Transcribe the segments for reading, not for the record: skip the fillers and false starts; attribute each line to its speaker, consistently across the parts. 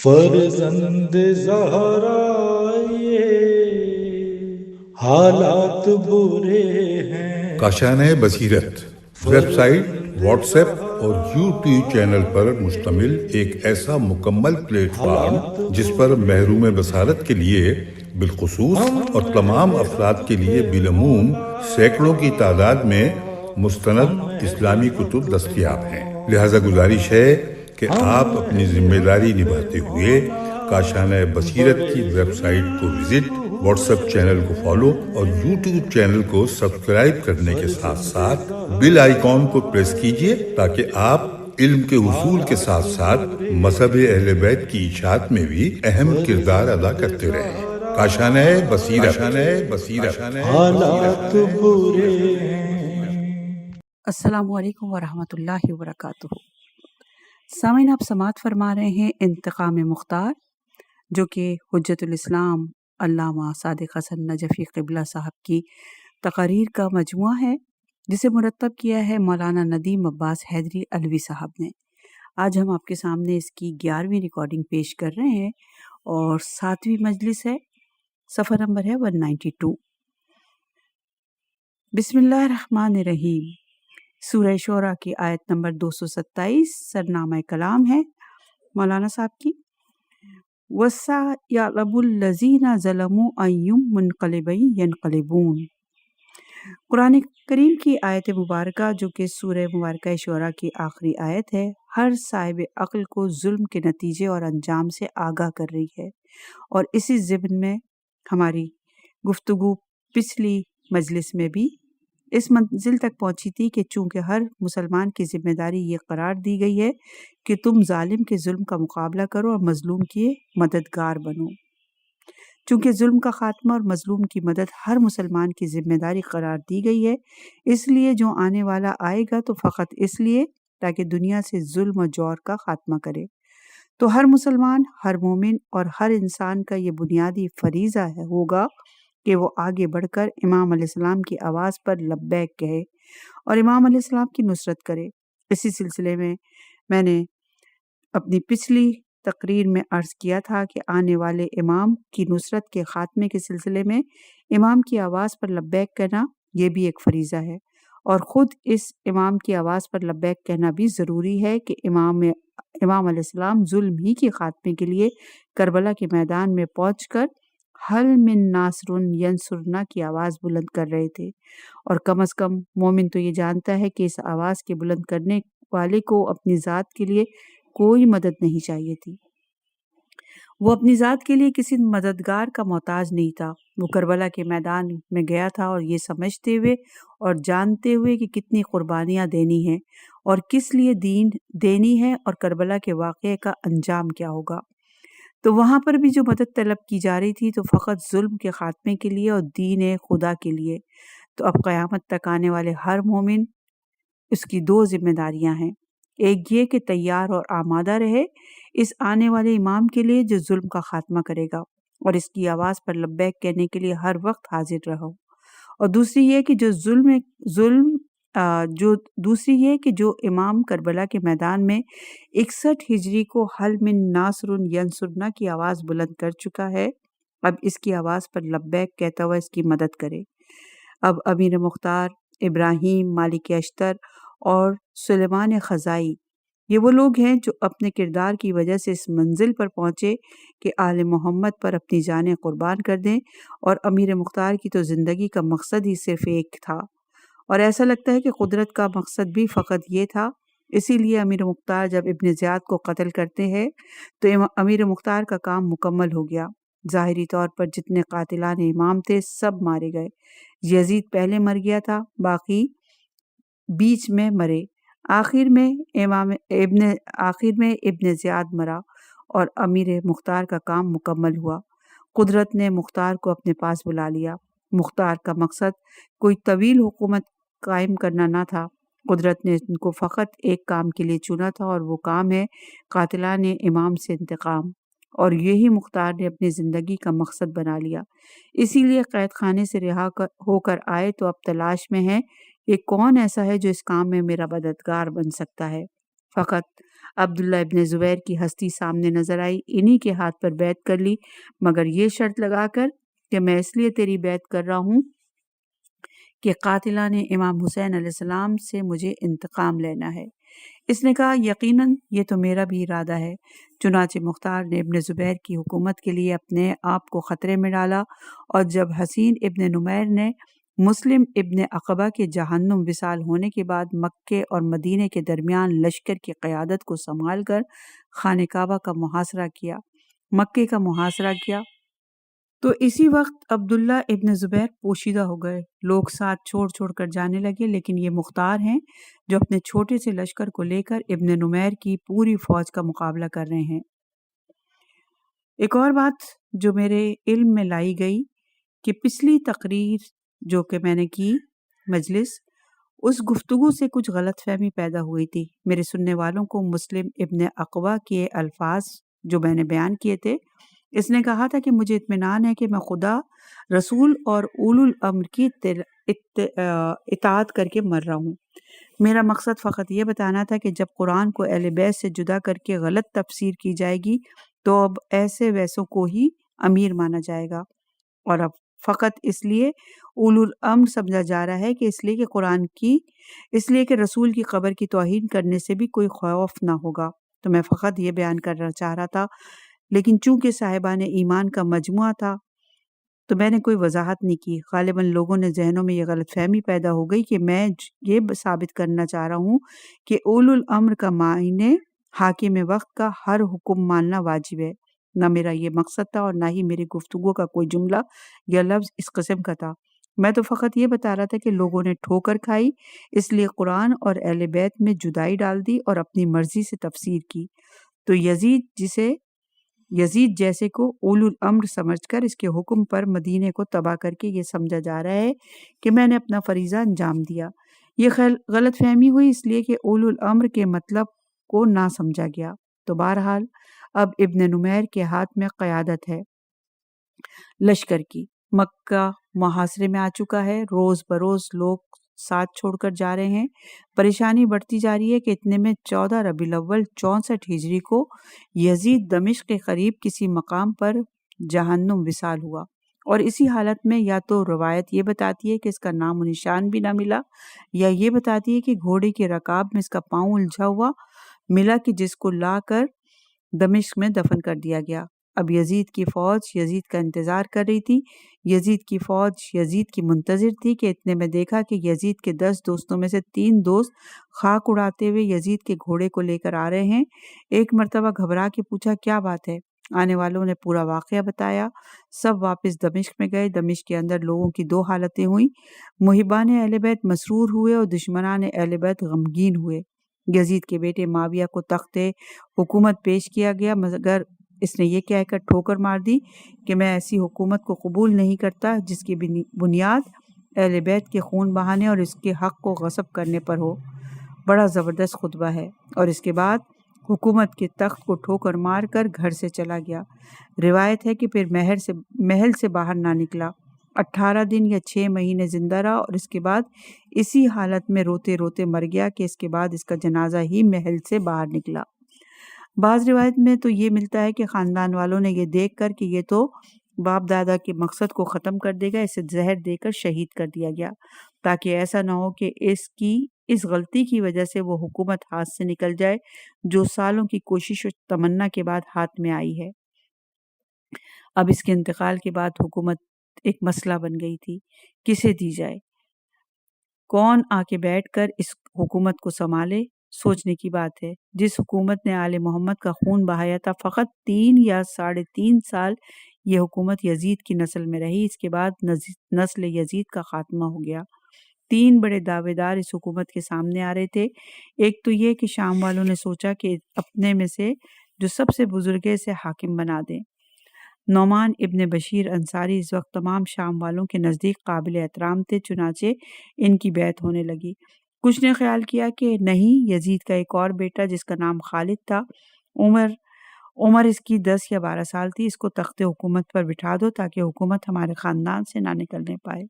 Speaker 1: فرزند زہرا یہ حالات برے ہیں۔
Speaker 2: کاشانۂ بصیرت ویب سائٹ، واٹس ایپ اور یوٹیوب چینل پر مشتمل ایک ایسا مکمل پلیٹ فارم جس پر محروم بصارت کے لیے بالخصوص اور تمام افراد کے لیے بالعموم سینکڑوں کی تعداد میں مستند اسلامی کتب دستیاب ہیں۔ لہذا گزارش ہے کہ آپ اپنی ذمہ داری نبھاتے ہوئے کاشانۂ بصیرت کی ویب سائٹ کو وزٹ، واٹس ایپ چینل کو فالو اور یوٹیوب چینل کو سبسکرائب کرنے کے ساتھ ساتھ بیل آئیکن کو پریس کیجئے تاکہ آپ علم کے حصول کے ساتھ ساتھ مذہب اہل بیت کی اشاعت میں بھی اہم کردار ادا کرتے رہیں۔ کاشانۂ بصیرت۔
Speaker 1: حالات برے ہیں۔
Speaker 3: السلام علیکم ورحمۃ اللہ وبرکاتہ۔ سامعین، آپ سماعت فرما رہے ہیں انتقام مختار، جو کہ حجت الاسلام علامہ صادق حسن نجفی قبلہ صاحب کی تقاریر کا مجموعہ ہے، جسے مرتب کیا ہے مولانا ندیم عباس حیدری علوی صاحب نے۔ آج ہم آپ کے سامنے اس کی 11ویں ریکارڈنگ پیش کر رہے ہیں اور 7ویں مجلس ہے، صفحہ نمبر ہے 192۔ بسم اللہ الرحمن الرحیم۔ سورہ شعراء کی آیت نمبر 227 سرنامہ کلام ہے مولانا صاحب کی۔ وَسَيَعْلَمُ الَّذِينَ ظَلَمُوا أَيُّ مُنْقَلِبٍ يَنْقَلِبُونَ۔ قرآن کریم کی آیت مبارکہ، جو کہ سورہ مبارکہ شعراء کی آخری آیت ہے، ہر صاحب عقل کو ظلم کے نتیجے اور انجام سے آگاہ کر رہی ہے، اور اسی ضمن میں ہماری گفتگو پچھلی مجلس میں بھی اس منزل تک پہنچی تھی کہ چونکہ ہر مسلمان کی ذمہ داری یہ قرار دی گئی ہے کہ تم ظالم کے ظلم کا مقابلہ کرو اور مظلوم کے مددگار بنو۔ چونکہ ظلم کا خاتمہ اور مظلوم کی مدد ہر مسلمان کی ذمہ داری قرار دی گئی ہے، اس لیے جو آنے والا آئے گا تو فقط اس لیے تاکہ دنیا سے ظلم و جور کا خاتمہ کرے۔ تو ہر مسلمان، ہر مومن اور ہر انسان کا یہ بنیادی فریضہ ہوگا کہ وہ آگے بڑھ کر امام علیہ السلام کی آواز پر لبیک کہے اور امام علیہ السلام کی نصرت کرے۔ اسی سلسلے میں میں نے اپنی پچھلی تقریر میں عرض کیا تھا کہ آنے والے امام کی نصرت کے خاتمے کے سلسلے میں امام کی آواز پر لبیک کہنا یہ بھی ایک فریضہ ہے، اور خود اس امام کی آواز پر لبیک کہنا بھی ضروری ہے کہ امام علیہ السلام ظلم ہی کے خاتمے کے لیے کربلا کے میدان میں پہنچ کر حل من ناصر ینصرنا کی آواز بلند کر رہے تھے، اور کم از کم مومن تو یہ جانتا ہے کہ اس آواز کے بلند کرنے والے کو اپنی ذات کے لیے کوئی مدد نہیں چاہیے تھی۔ وہ اپنی ذات کے لیے کسی مددگار کا محتاج نہیں تھا۔ وہ کربلا کے میدان میں گیا تھا اور یہ سمجھتے ہوئے اور جانتے ہوئے کہ کتنی قربانیاں دینی ہیں اور کس لیے دین دینی ہے اور کربلا کے واقعے کا انجام کیا ہوگا۔ تو وہاں پر بھی جو مدد طلب کی جا رہی تھی تو فقط ظلم کے خاتمے کے لیے اور دین خدا کے لیے۔ تو اب قیامت تک آنے والے ہر مومن، اس کی 2 ذمہ داریاں ہیں۔ ایک یہ کہ تیار اور آمادہ رہے اس آنے والے امام کے لیے جو ظلم کا خاتمہ کرے گا، اور اس کی آواز پر لبیک کہنے کے لیے ہر وقت حاضر رہو۔ اور دوسری یہ کہ جو امام کربلا کے میدان میں 61 ہجری کو حل من ناصر ینصرنا کی آواز بلند کر چکا ہے، اب اس کی آواز پر لبیک کہتا ہوا اس کی مدد کرے۔ اب امیر مختار، ابراہیم مالک اشتر اور سلیمان خزائی، یہ وہ لوگ ہیں جو اپنے کردار کی وجہ سے اس منزل پر پہنچے کہ آل محمد پر اپنی جانیں قربان کر دیں، اور امیر مختار کی تو زندگی کا مقصد ہی صرف ایک تھا، اور ایسا لگتا ہے کہ قدرت کا مقصد بھی فقط یہ تھا۔ اسی لیے امیر مختار جب ابن زیاد کو قتل کرتے ہیں تو امیر مختار کا کام مکمل ہو گیا۔ ظاہری طور پر جتنے قاتلان امام تھے سب مارے گئے۔ یزید پہلے مر گیا تھا، باقی بیچ میں مرے۔ آخر میں ابن زیاد مرا اور امیر مختار کا کام مکمل ہوا۔ قدرت نے مختار کو اپنے پاس بلا لیا۔ مختار کا مقصد کوئی طویل حکومت قائم کرنا نہ تھا۔ قدرت نے ان کو فقط ایک کام کے لیے چنا تھا، اور وہ کام ہے قاتلان امام سے انتقام، اور یہی مختار نے اپنی زندگی کا مقصد بنا لیا۔ اسی لیے قید خانے سے رہا ہو کر آئے تو اب تلاش میں ہے کہ کون ایسا ہے جو اس کام میں میرا مددگار بن سکتا ہے۔ فقط عبداللہ ابن زبیر کی ہستی سامنے نظر آئی، انہی کے ہاتھ پر بیعت کر لی، مگر یہ شرط لگا کر کہ میں اس لیے تیری بیعت کر رہا ہوں کہ قاتلان امام حسین علیہ السلام سے مجھے انتقام لینا ہے۔ اس نے کہا یقیناً یہ تو میرا بھی ارادہ ہے۔ چنانچہ مختار نے ابن زبیر کی حکومت کے لیے اپنے آپ کو خطرے میں ڈالا، اور جب حسین ابن نمیر نے مسلم ابن عقبہ کے جہنم وصال ہونے کے بعد مکے اور مدینے کے درمیان لشکر کی قیادت کو سنبھال کر خانہ کعبہ کا محاصرہ کیا، مکے کا محاصرہ کیا، تو اسی وقت عبداللہ ابن زبیر پوشیدہ ہو گئے۔ لوگ ساتھ چھوڑ چھوڑ کر جانے لگے، لیکن یہ مختار ہیں جو اپنے چھوٹے سے لشکر کو لے کر ابن نمیر کی پوری فوج کا مقابلہ کر رہے ہیں۔ ایک اور بات جو میرے علم میں لائی گئی کہ پچھلی تقریر جو کہ میں نے کی مجلس، اس گفتگو سے کچھ غلط فہمی پیدا ہوئی تھی۔ میرے سننے والوں کو مسلم ابن عقبہ کے الفاظ جو میں نے بیان کیے تھے، اس نے کہا تھا کہ مجھے اطمینان ہے کہ میں خدا، رسول اور اولو الامر کی اطاعت کر کے مر رہا ہوں۔ میرا مقصد فقط یہ بتانا تھا کہ جب قرآن کو اہل بیت سے جدا کر کے غلط تفسیر کی جائے گی تو اب ایسے ویسوں کو ہی امیر مانا جائے گا، اور اب فقط اس لیے اولو الامر سمجھا جا رہا ہے کہ اس لیے کہ رسول کی قبر کی توہین کرنے سے بھی کوئی خوف نہ ہوگا۔ تو میں فقط یہ بیان کرنا چاہ رہا تھا، لیکن چونکہ صاحبان ایمان کا مجموعہ تھا تو میں نے کوئی وضاحت نہیں کی۔ غالباً لوگوں نے ذہنوں میں یہ غلط فہمی پیدا ہو گئی کہ میں یہ ثابت کرنا چاہ رہا ہوں کہ اولو الامر کا معنی حاکم وقت کا ہر حکم ماننا واجب ہے۔ نہ میرا یہ مقصد تھا اور نہ ہی میری گفتگو کا کوئی جملہ یا لفظ اس قسم کا تھا۔ میں تو فقط یہ بتا رہا تھا کہ لوگوں نے ٹھوکر کھائی، اس لیے قرآن اور اہل بیت میں جدائی ڈال دی اور اپنی مرضی سے تفسیر کی، تو یزید جیسے کو اولو الامر سمجھ کر اس کے حکم پر مدینے کو تباہ کر کے یہ سمجھا جا رہا ہے کہ میں نے اپنا فریضہ انجام دیا۔ یہ غلط فہمی ہوئی اس لیے کہ اولو الامر کے مطلب کو نہ سمجھا گیا۔ تو بہرحال اب ابن نمیر کے ہاتھ میں قیادت ہے لشکر کی، مکہ محاصرے میں آ چکا ہے، روز بروز لوگ ساتھ چھوڑ کر جا رہے ہیں، پریشانی بڑھتی جا رہی ہے کہ اتنے میں 14 ربیع الاول 64 ہجری کو یزید دمشق کے قریب کسی مقام پر جہنم وصال ہوا، اور اسی حالت میں یا تو روایت یہ بتاتی ہے کہ اس کا نام و نشان بھی نہ ملا، یا یہ بتاتی ہے کہ گھوڑے کے رکاب میں اس کا پاؤں الجھا ہوا ملا کہ جس کو لا کر دمشق میں دفن کر دیا گیا۔ اب یزید کی فوج یزید کا انتظار کر رہی تھی، یزید کی فوج یزید کی منتظر تھی کہ اتنے میں دیکھا کہ یزید کے 10 دوستوں میں سے 3 دوست خاک اڑاتے ہوئے یزید کے گھوڑے کو لے کر آ رہے ہیں۔ ایک مرتبہ گھبرا کے پوچھا کیا بات ہے؟ آنے والوں نے پورا واقعہ بتایا۔ سب واپس دمشق میں گئے۔ دمشق کے اندر لوگوں کی 2 حالتیں ہوئیں، محبان اہل بیت مسرور ہوئے اور دشمنان اہل بیت غمگین ہوئے۔ یزید کے بیٹے معاویہ کو تخت حکومت پیش کیا گیا، مگر اس نے یہ کہہ کر ٹھوکر مار دی کہ میں ایسی حکومت کو قبول نہیں کرتا جس کی بنیاد اہل بیت کے خون بہانے اور اس کے حق کو غصب کرنے پر ہو۔ بڑا زبردست خطبہ ہے، اور اس کے بعد حکومت کے تخت کو ٹھوکر مار کر گھر سے چلا گیا۔ روایت ہے کہ پھر محل سے باہر نہ نکلا، 18 دن یا 6 مہینے زندہ رہا، اور اس کے بعد اسی حالت میں روتے روتے مر گیا کہ اس کے بعد اس کا جنازہ ہی محل سے باہر نکلا۔ بعض روایت میں تو یہ ملتا ہے کہ خاندان والوں نے یہ دیکھ کر کہ یہ تو باپ دادا کے مقصد کو ختم کر دے گا، اسے زہر دے کر شہید کر دیا گیا تاکہ ایسا نہ ہو کہ اس غلطی کی وجہ سے وہ حکومت ہاتھ سے نکل جائے جو سالوں کی کوشش و تمنا کے بعد ہاتھ میں آئی ہے۔ اب اس کے انتقال کے بعد حکومت ایک مسئلہ بن گئی تھی، کسے دی جائے، کون آ کے بیٹھ کر اس حکومت کو سنبھالے۔ سوچنے کی بات ہے، جس حکومت نے آل محمد کا خون بہایا تھا، فقط 3 یا 3.5 سال یہ حکومت یزید کی نسل میں رہی، اس کے بعد نسل یزید کا خاتمہ ہو گیا۔ 3 بڑے دعوے دار اس حکومت کے سامنے آ رہے تھے۔ ایک تو یہ کہ شام والوں نے سوچا کہ اپنے میں سے جو سب سے بزرگ ہے اسے حاکم بنا دیں۔ نعمان ابن بشیر انصاری اس وقت تمام شام والوں کے نزدیک قابل احترام تھے، چنانچہ ان کی بیعت ہونے لگی۔ کچھ نے خیال کیا کہ نہیں، یزید کا ایک اور بیٹا جس کا نام خالد تھا، عمر اس کی 10 یا 12 سال تھی، اس کو تخت حکومت پر بٹھا دو تاکہ حکومت ہمارے خاندان سے نہ نکلنے پائے۔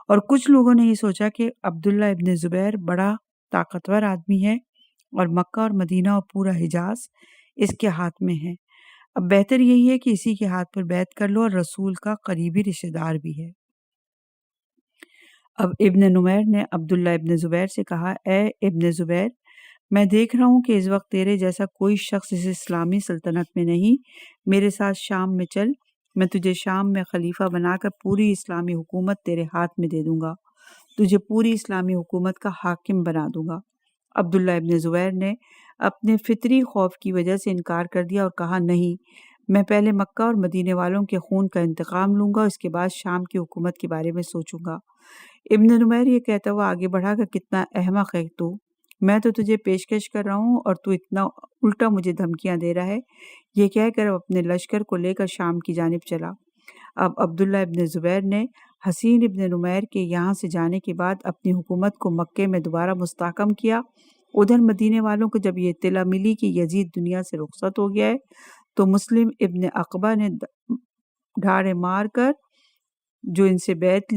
Speaker 3: اور کچھ لوگوں نے یہ سوچا کہ عبداللہ ابن زبیر بڑا طاقتور آدمی ہے، اور مکہ اور مدینہ اور پورا حجاز اس کے ہاتھ میں ہے۔ اب بہتر یہی ہے کہ اسی کے ہاتھ پر بیعت کر لو، اور رسول کا قریبی رشتہ دار بھی ہے۔ اب ابن نمیر نے عبداللہ ابن زبیر سے کہا، اے ابن زبیر، میں دیکھ رہا ہوں کہ اس وقت تیرے جیسا کوئی شخص اس اسلامی سلطنت میں نہیں، میرے ساتھ شام میں چل، میں تجھے شام میں خلیفہ بنا کر پوری اسلامی حکومت تیرے ہاتھ میں دے دوں گا، تجھے پوری اسلامی حکومت کا حاکم بنا دوں گا۔ عبداللہ ابن زبیر نے اپنے فطری خوف کی وجہ سے انکار کر دیا اور کہا، نہیں، میں پہلے مکہ اور مدینے والوں کے خون کا انتقام لوں گا، اس کے بعد شام کی حکومت کے بارے میں سوچوں گا۔ ابن نمیر یہ کہتا ہوا آگے بڑھا کہ کتنا احمق ہے تو، میں تو تجھے پیشکش کر رہا ہوں اور تو اتنا الٹا مجھے دھمکیاں دے رہا ہے۔ یہ کہہ کر اپنے لشکر کو لے کر شام کی جانب چلا۔ اب عبداللہ ابن زبیر نے حسین ابن نمیر کے یہاں سے جانے کے بعد اپنی حکومت کو مکے میں دوبارہ مستحکم کیا۔ ادھر مدینے والوں کو جب یہ اطلاع ملی کہ یزید دنیا سے رخصت ہو گیا ہے تو مسلم ابن عقبہ نے ڈھاڑے مار کر جو ان سے بیعت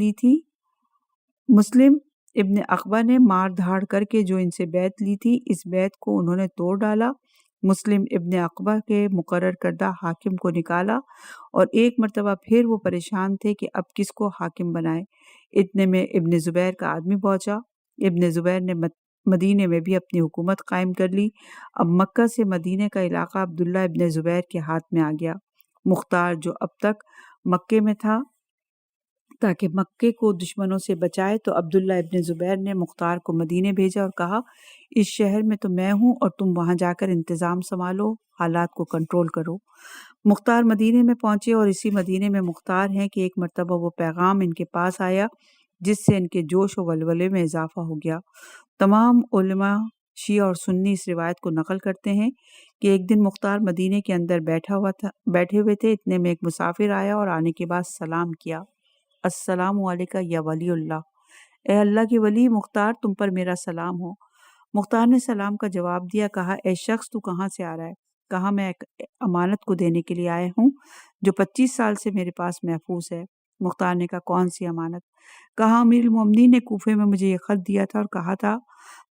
Speaker 3: لی تھی اس بیعت کو انہوں نے توڑ ڈالا۔ مسلم ابن عقبہ کے مقرر کردہ حاکم کو نکالا اور ایک مرتبہ پھر وہ پریشان تھے کہ اب کس کو حاکم بنائے۔ اتنے میں ابن زبیر کا آدمی پہنچا۔ ابن زبیر نے مدینے میں بھی اپنی حکومت قائم کر لی۔ اب مکہ سے مدینے کا علاقہ عبداللہ ابن زبیر کے ہاتھ میں آ گیا۔ مختار جو اب تک مکے میں تھا تاکہ مکے کو دشمنوں سے بچائے، تو عبداللہ ابن زبیر نے مختار کو مدینے بھیجا اور کہا، اس شہر میں تو میں ہوں اور تم وہاں جا کر انتظام سنبھالو، حالات کو کنٹرول کرو۔ مختار مدینے میں پہنچے اور اسی مدینے میں مختار ہیں کہ ایک مرتبہ وہ پیغام ان کے پاس آیا جس سے ان کے جوش و ولولے میں اضافہ ہو گیا۔ تمام علماء شیعہ اور سنی اس روایت کو نقل کرتے ہیں کہ ایک دن مختار مدینے کے اندر بیٹھے ہوئے تھے، اتنے میں ایک مسافر آیا اور آنے کے بعد سلام کیا، السلام علیکم یا ولی اللہ، اے اللہ کے ولی مختار، تم پر میرا سلام ہو۔ مختار نے سلام کا جواب دیا، کہا، اے شخص تو کہاں سے آ رہا ہے؟ کہا، میں ایک امانت کو دینے کے لیے آیا ہوں جو 25 سال سے میرے پاس محفوظ ہے۔ مختار نے کہا، کون سی امانت؟ کہا، امیر المومنین نے کوفے میں مجھے یہ خط دیا تھا اور کہا تھا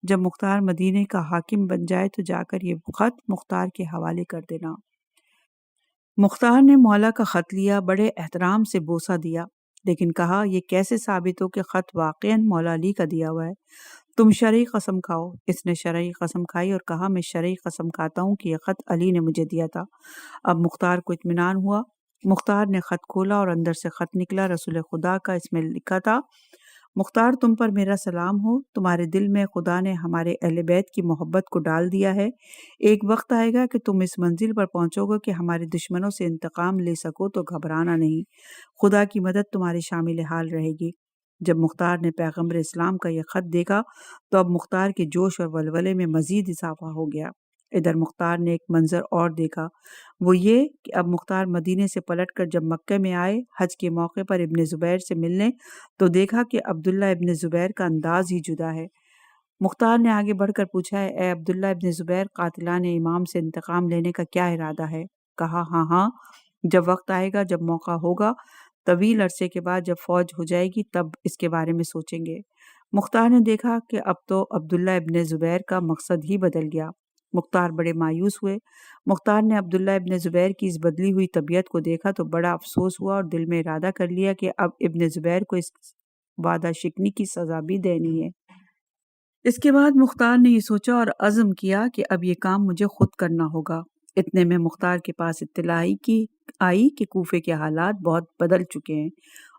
Speaker 3: جب مختار مدینے کا حاکم بن جائے تو جا کر یہ خط مختار کے حوالے کر دینا۔ مختار نے مولا کا خط لیا، بڑے احترام سے بوسہ دیا، لیکن کہا، یہ کیسے ثابت ہو کہ خط واقعاً مولا علی کا دیا ہوا ہے؟ تم شرعی قسم کھاؤ۔ اس نے شرعی قسم کھائی اور کہا، میں شرعی قسم کھاتا ہوں کہ یہ خط علی نے مجھے دیا تھا۔ اب مختار کو اطمینان ہوا۔ مختار نے خط کھولا اور اندر سے خط نکلا، رسول خدا کا، اس میں لکھا تھا، مختار، تم پر میرا سلام ہو، تمہارے دل میں خدا نے ہمارے اہل بیت کی محبت کو ڈال دیا ہے۔ ایک وقت آئے گا کہ تم اس منزل پر پہنچو گے کہ ہمارے دشمنوں سے انتقام لے سکو تو گھبرانا نہیں، خدا کی مدد تمہارے شامل حال رہے گی۔ جب مختار نے پیغمبر اسلام کا یہ خط دیکھا تو اب مختار کے جوش اور ولولے میں مزید اضافہ ہو گیا۔ ادھر مختار نے ایک منظر اور دیکھا، وہ یہ کہ اب مختار مدینے سے پلٹ کر جب مکہ میں آئے حج کے موقع پر ابن زبیر سے ملنے تو دیکھا کہ عبداللہ ابن زبیر کا انداز ہی جدا ہے۔ مختار نے آگے بڑھ کر پوچھا، اے عبداللہ ابن زبیر، قاتلان امام سے انتقام لینے کا کیا ارادہ ہے؟ کہا، ہاں، جب وقت آئے گا، جب موقع ہوگا، طویل عرصے کے بعد جب فوج ہو جائے گی تب اس کے بارے میں سوچیں گے۔ مختار نے دیکھا کہ اب تو عبداللہ ابن زبیر کا مقصد ہی بدل گیا۔ مختار بڑے مایوس ہوئے۔ مختار نے عبداللہ ابن زبیر کی اس بدلی ہوئی طبیعت کو دیکھا تو بڑا افسوس ہوا اور دل میں ارادہ کر لیا کہ اب ابن زبیر کو اس وعدہ شکنی کی سزا بھی دینی ہے۔ اس کے بعد مختار نے یہ سوچا اور عزم کیا کہ اب یہ کام مجھے خود کرنا ہوگا۔ اتنے میں مختار کے پاس اطلاع آئی کہ کوفے کے حالات بہت بدل چکے ہیں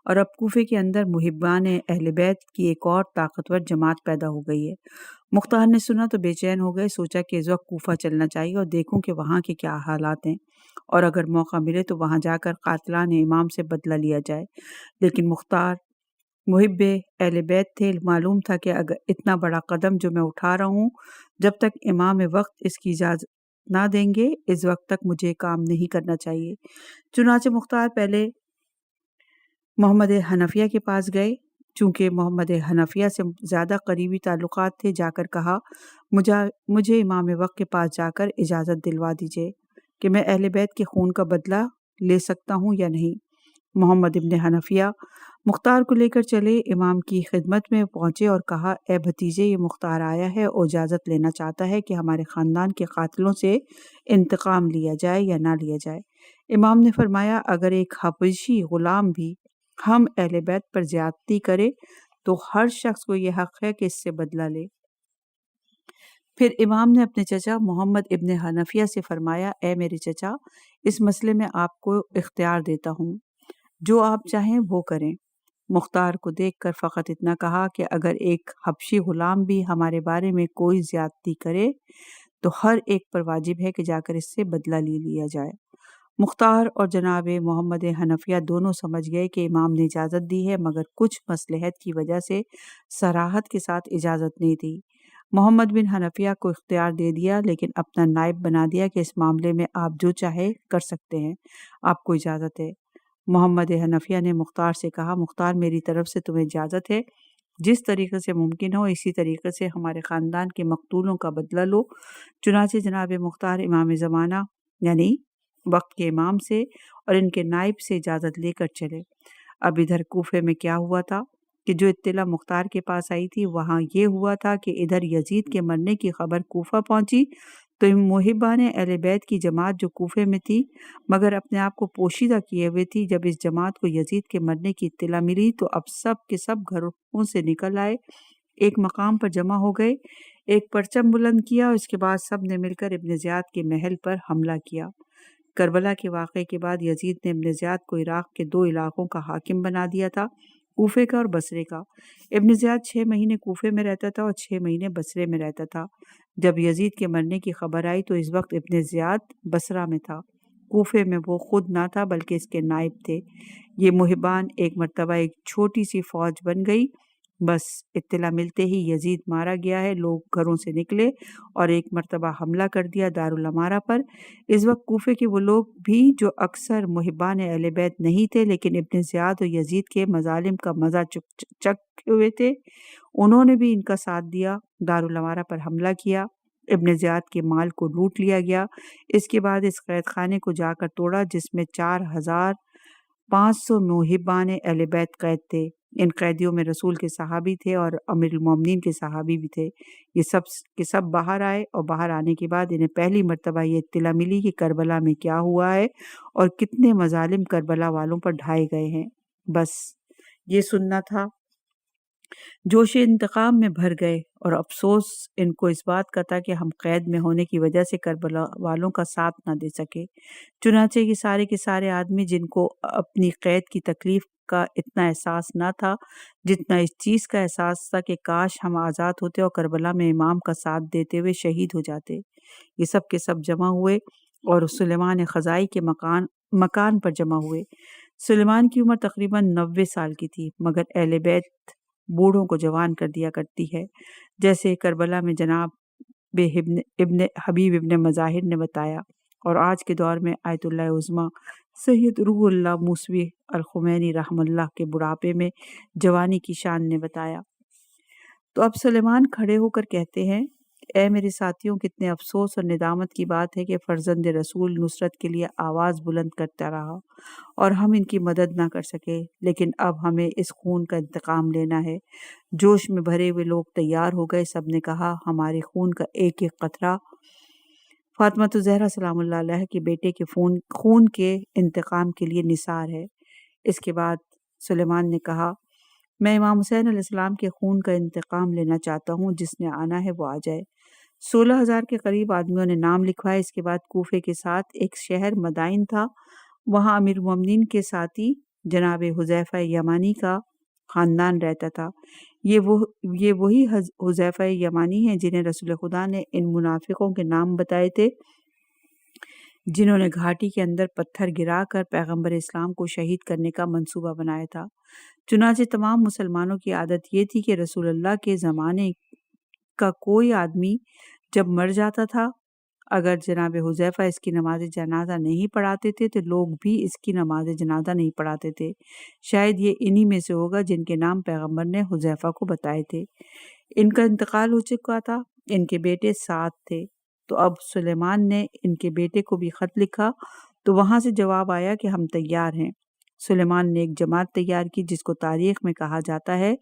Speaker 3: اور اب کوفے کے اندر محبان اہل بیت کی ایک اور طاقتور جماعت پیدا ہو گئی ہے۔ مختار نے سنا تو بے چین ہو گئے، سوچا کہ اس وقت کوفہ چلنا چاہیے اور دیکھوں کہ وہاں کے کیا حالات ہیں اور اگر موقع ملے تو وہاں جا کر قاتلان امام سے بدلہ لیا جائے۔ لیکن مختار محب اہل بیت تھے، معلوم تھا کہ اگر اتنا بڑا قدم جو میں اٹھا رہا ہوں، جب تک امام وقت اس کی اجازت نہ دیں گے، اس وقت تک مجھے کام نہیں کرنا چاہیے۔ چنانچہ مختار پہلے محمد حنفیہ کے پاس گئے، چونکہ محمد حنفیہ سے زیادہ قریبی تعلقات تھے، جا کر کہا، مجھے امام وقت کے پاس جا کر اجازت دلوا دیجیے کہ میں اہل بیت کے خون کا بدلہ لے سکتا ہوں یا نہیں۔ محمد ابن حنفیہ مختار کو لے کر چلے، امام کی خدمت میں پہنچے اور کہا، اے بھتیجے، یہ مختار آیا ہے اور اجازت لینا چاہتا ہے کہ ہمارے خاندان کے قاتلوں سے انتقام لیا جائے یا نہ لیا جائے۔ امام نے فرمایا، اگر ایک حبشی غلام بھی ہم اہل بیت پر زیادتی کرے تو ہر شخص کو یہ حق ہے کہ اس سے بدلہ لے۔ پھر امام نے اپنے چچا محمد ابن حنفیہ سے فرمایا، اے میرے چچا، اس مسئلے میں آپ کو اختیار دیتا ہوں، جو آپ چاہیں وہ کریں۔ مختار کو دیکھ کر فقط اتنا کہا کہ اگر ایک حبشی غلام بھی ہمارے بارے میں کوئی زیادتی کرے تو ہر ایک پر واجب ہے کہ جا کر اس سے بدلہ لے لیا جائے۔ مختار اور جناب محمد حنفیہ دونوں سمجھ گئے کہ امام نے اجازت دی ہے، مگر کچھ مصلحت کی وجہ سے صراحت کے ساتھ اجازت نہیں دی۔ محمد بن حنفیہ کو اختیار دے دیا، لیکن اپنا نائب بنا دیا کہ اس معاملے میں آپ جو چاہے کر سکتے ہیں، آپ کو اجازت ہے۔ محمد حنفیہ نے مختار سے کہا، مختار، میری طرف سے تمہیں اجازت ہے، جس طریقے سے ممکن ہو اسی طریقے سے ہمارے خاندان کے مقتولوں کا بدلہ لو۔ چنانچہ جناب مختار امام زمانہ یعنی وقت کے امام سے اور ان کے نائب سے اجازت لے کر چلے۔ اب ادھر کوفے میں کیا ہوا تھا کہ جو اطلاع مختار کے پاس آئی تھی، وہاں یہ ہوا تھا کہ ادھر یزید کے مرنے کی خبر کوفہ پہنچی تو محبان اہل بیت کی جماعت جو کوفے میں تھی مگر اپنے آپ کو پوشیدہ کیے ہوئے تھی، جب اس جماعت کو یزید کے مرنے کی اطلاع ملی تو اب سب کے سب گھروں سے نکل آئے، ایک مقام پر جمع ہو گئے، ایک پرچم بلند کیا اور اس کے بعد سب نے مل کر ابن زیاد کے محل پر حملہ کیا۔ کربلا کے واقعے کے بعد یزید نے ابن زیاد کو عراق کے 2 علاقوں کا حاکم بنا دیا تھا، کوفے کا اور بصرے کا۔ ابن زیاد 6 مہینے کوفے میں رہتا تھا اور 6 مہینے بصرے میں رہتا تھا۔ جب یزید کے مرنے کی خبر آئی تو اس وقت ابن زیاد بصرہ میں تھا، کوفے میں وہ خود نہ تھا بلکہ اس کے نائب تھے۔ یہ محبان ایک مرتبہ ایک چھوٹی سی فوج بن گئی، بس اطلاع ملتے ہی یزید مارا گیا ہے، لوگ گھروں سے نکلے اور ایک مرتبہ حملہ کر دیا دارالامارہ پر۔ اس وقت کوفے کے وہ لوگ بھی جو اکثر محبان اہل بیت نہیں تھے لیکن ابن زیاد اور یزید کے مظالم کا مزہ چکھے ہوئے تھے، انہوں نے بھی ان کا ساتھ دیا، دارالامارہ پر حملہ کیا، ابن زیاد کے مال کو لوٹ لیا گیا۔ اس کے بعد اس قید خانے کو جا کر توڑا جس میں 4500 محبان اہل بیت قید تھے۔ ان قیدیوں میں رسول کے صحابی تھے اور امیر المومنین کے صحابی بھی تھے۔ یہ سب کے سب باہر آئے اور باہر آنے کے بعد انہیں پہلی مرتبہ یہ اطلاع ملی کہ کربلا میں کیا ہوا ہے اور کتنے مظالم کربلا والوں پر ڈھائے گئے ہیں۔ بس یہ سننا تھا۔ جوش انتقام میں بھر گئے اور افسوس ان کو اس بات کا تھا کہ ہم قید میں ہونے کی وجہ سے کربلا والوں کا ساتھ نہ دے سکے۔ چنانچہ یہ سارے کے سارے آدمی جن کو اپنی قید کی تکلیف کا اتنا احساس نہ تھا جتنا اس چیز کا احساس تھا کہ کاش ہم آزاد ہوتے اور کربلا میں امام کا ساتھ دیتے ہوئے شہید ہو جاتے، یہ سب کے سب جمع ہوئے اور سلیمان خزائی کے مکان پر جمع ہوئے۔ سلیمان کی عمر تقریباً 90 سال کی تھی، مگر اہل بیت بوڑھوں کو جوان کر دیا کرتی ہے، جیسے کربلا میں جناب ابن حبیب ابن مظاہر نے بتایا اور آج کے دور میں آیت اللہ عظمیٰ سید روح اللہ موسوی الخمینی رحم اللہ کے بڑھاپے میں جوانی کی شان نے بتایا۔ تو اب سلیمان کھڑے ہو کر کہتے ہیں، اے میرے ساتھیوں، کتنے افسوس اور ندامت کی بات ہے کہ فرزند رسول نصرت کے لیے آواز بلند کرتا رہا اور ہم ان کی مدد نہ کر سکے، لیکن اب ہمیں اس خون کا انتقام لینا ہے۔ جوش میں بھرے ہوئے لوگ تیار ہو گئے، سب نے کہا ہمارے خون کا ایک ایک قطرہ فاطمہ زہرا سلام اللہ علیہ کے بیٹے کے خون کے انتقام کے لیے نثار ہے۔ اس کے بعد سلیمان نے کہا، میں امام حسین علیہ السلام کے خون کا انتقام لینا چاہتا ہوں، جس نے آنا ہے وہ آ جائے۔ 16,000 کے قریب آدمیوں نے نام لکھوائے۔ اس کے بعد کوفے کے ساتھ ایک شہر مدائن تھا، وہاں امیر المومنین کے ساتھی جناب حذیفہ یمانی کا خاندان رہتا تھا۔ یہ وہی حذیفہ یمانی ہیں جنہیں رسول خدا نے ان منافقوں کے نام بتائے تھے جنہوں نے گھاٹی کے اندر پتھر گرا کر پیغمبر اسلام کو شہید کرنے کا منصوبہ بنایا تھا۔ چنانچہ تمام مسلمانوں کی عادت یہ تھی کہ رسول اللہ کے زمانے کا کوئی آدمی جب مر جاتا تھا، اگر جناب حذیفہ اس کی نماز جنازہ نہیں پڑھاتے تھے تو لوگ بھی اس کی نماز جنازہ نہیں پڑھاتے تھے۔ شاید یہ انہی میں سے ہوگا جن کے نام پیغمبر نے حذیفہ کو بتائے تھے۔ ان کا انتقال ہو چکا تھا، ان کے بیٹے 7 تھے، تو اب سلیمان نے ان کے بیٹے کو بھی خط لکھا تو وہاں سے جواب آیا کہ ہم تیار ہیں۔ سلیمان نے ایک جماعت تیار کی جس کو تاریخ میں کہا جاتا ہے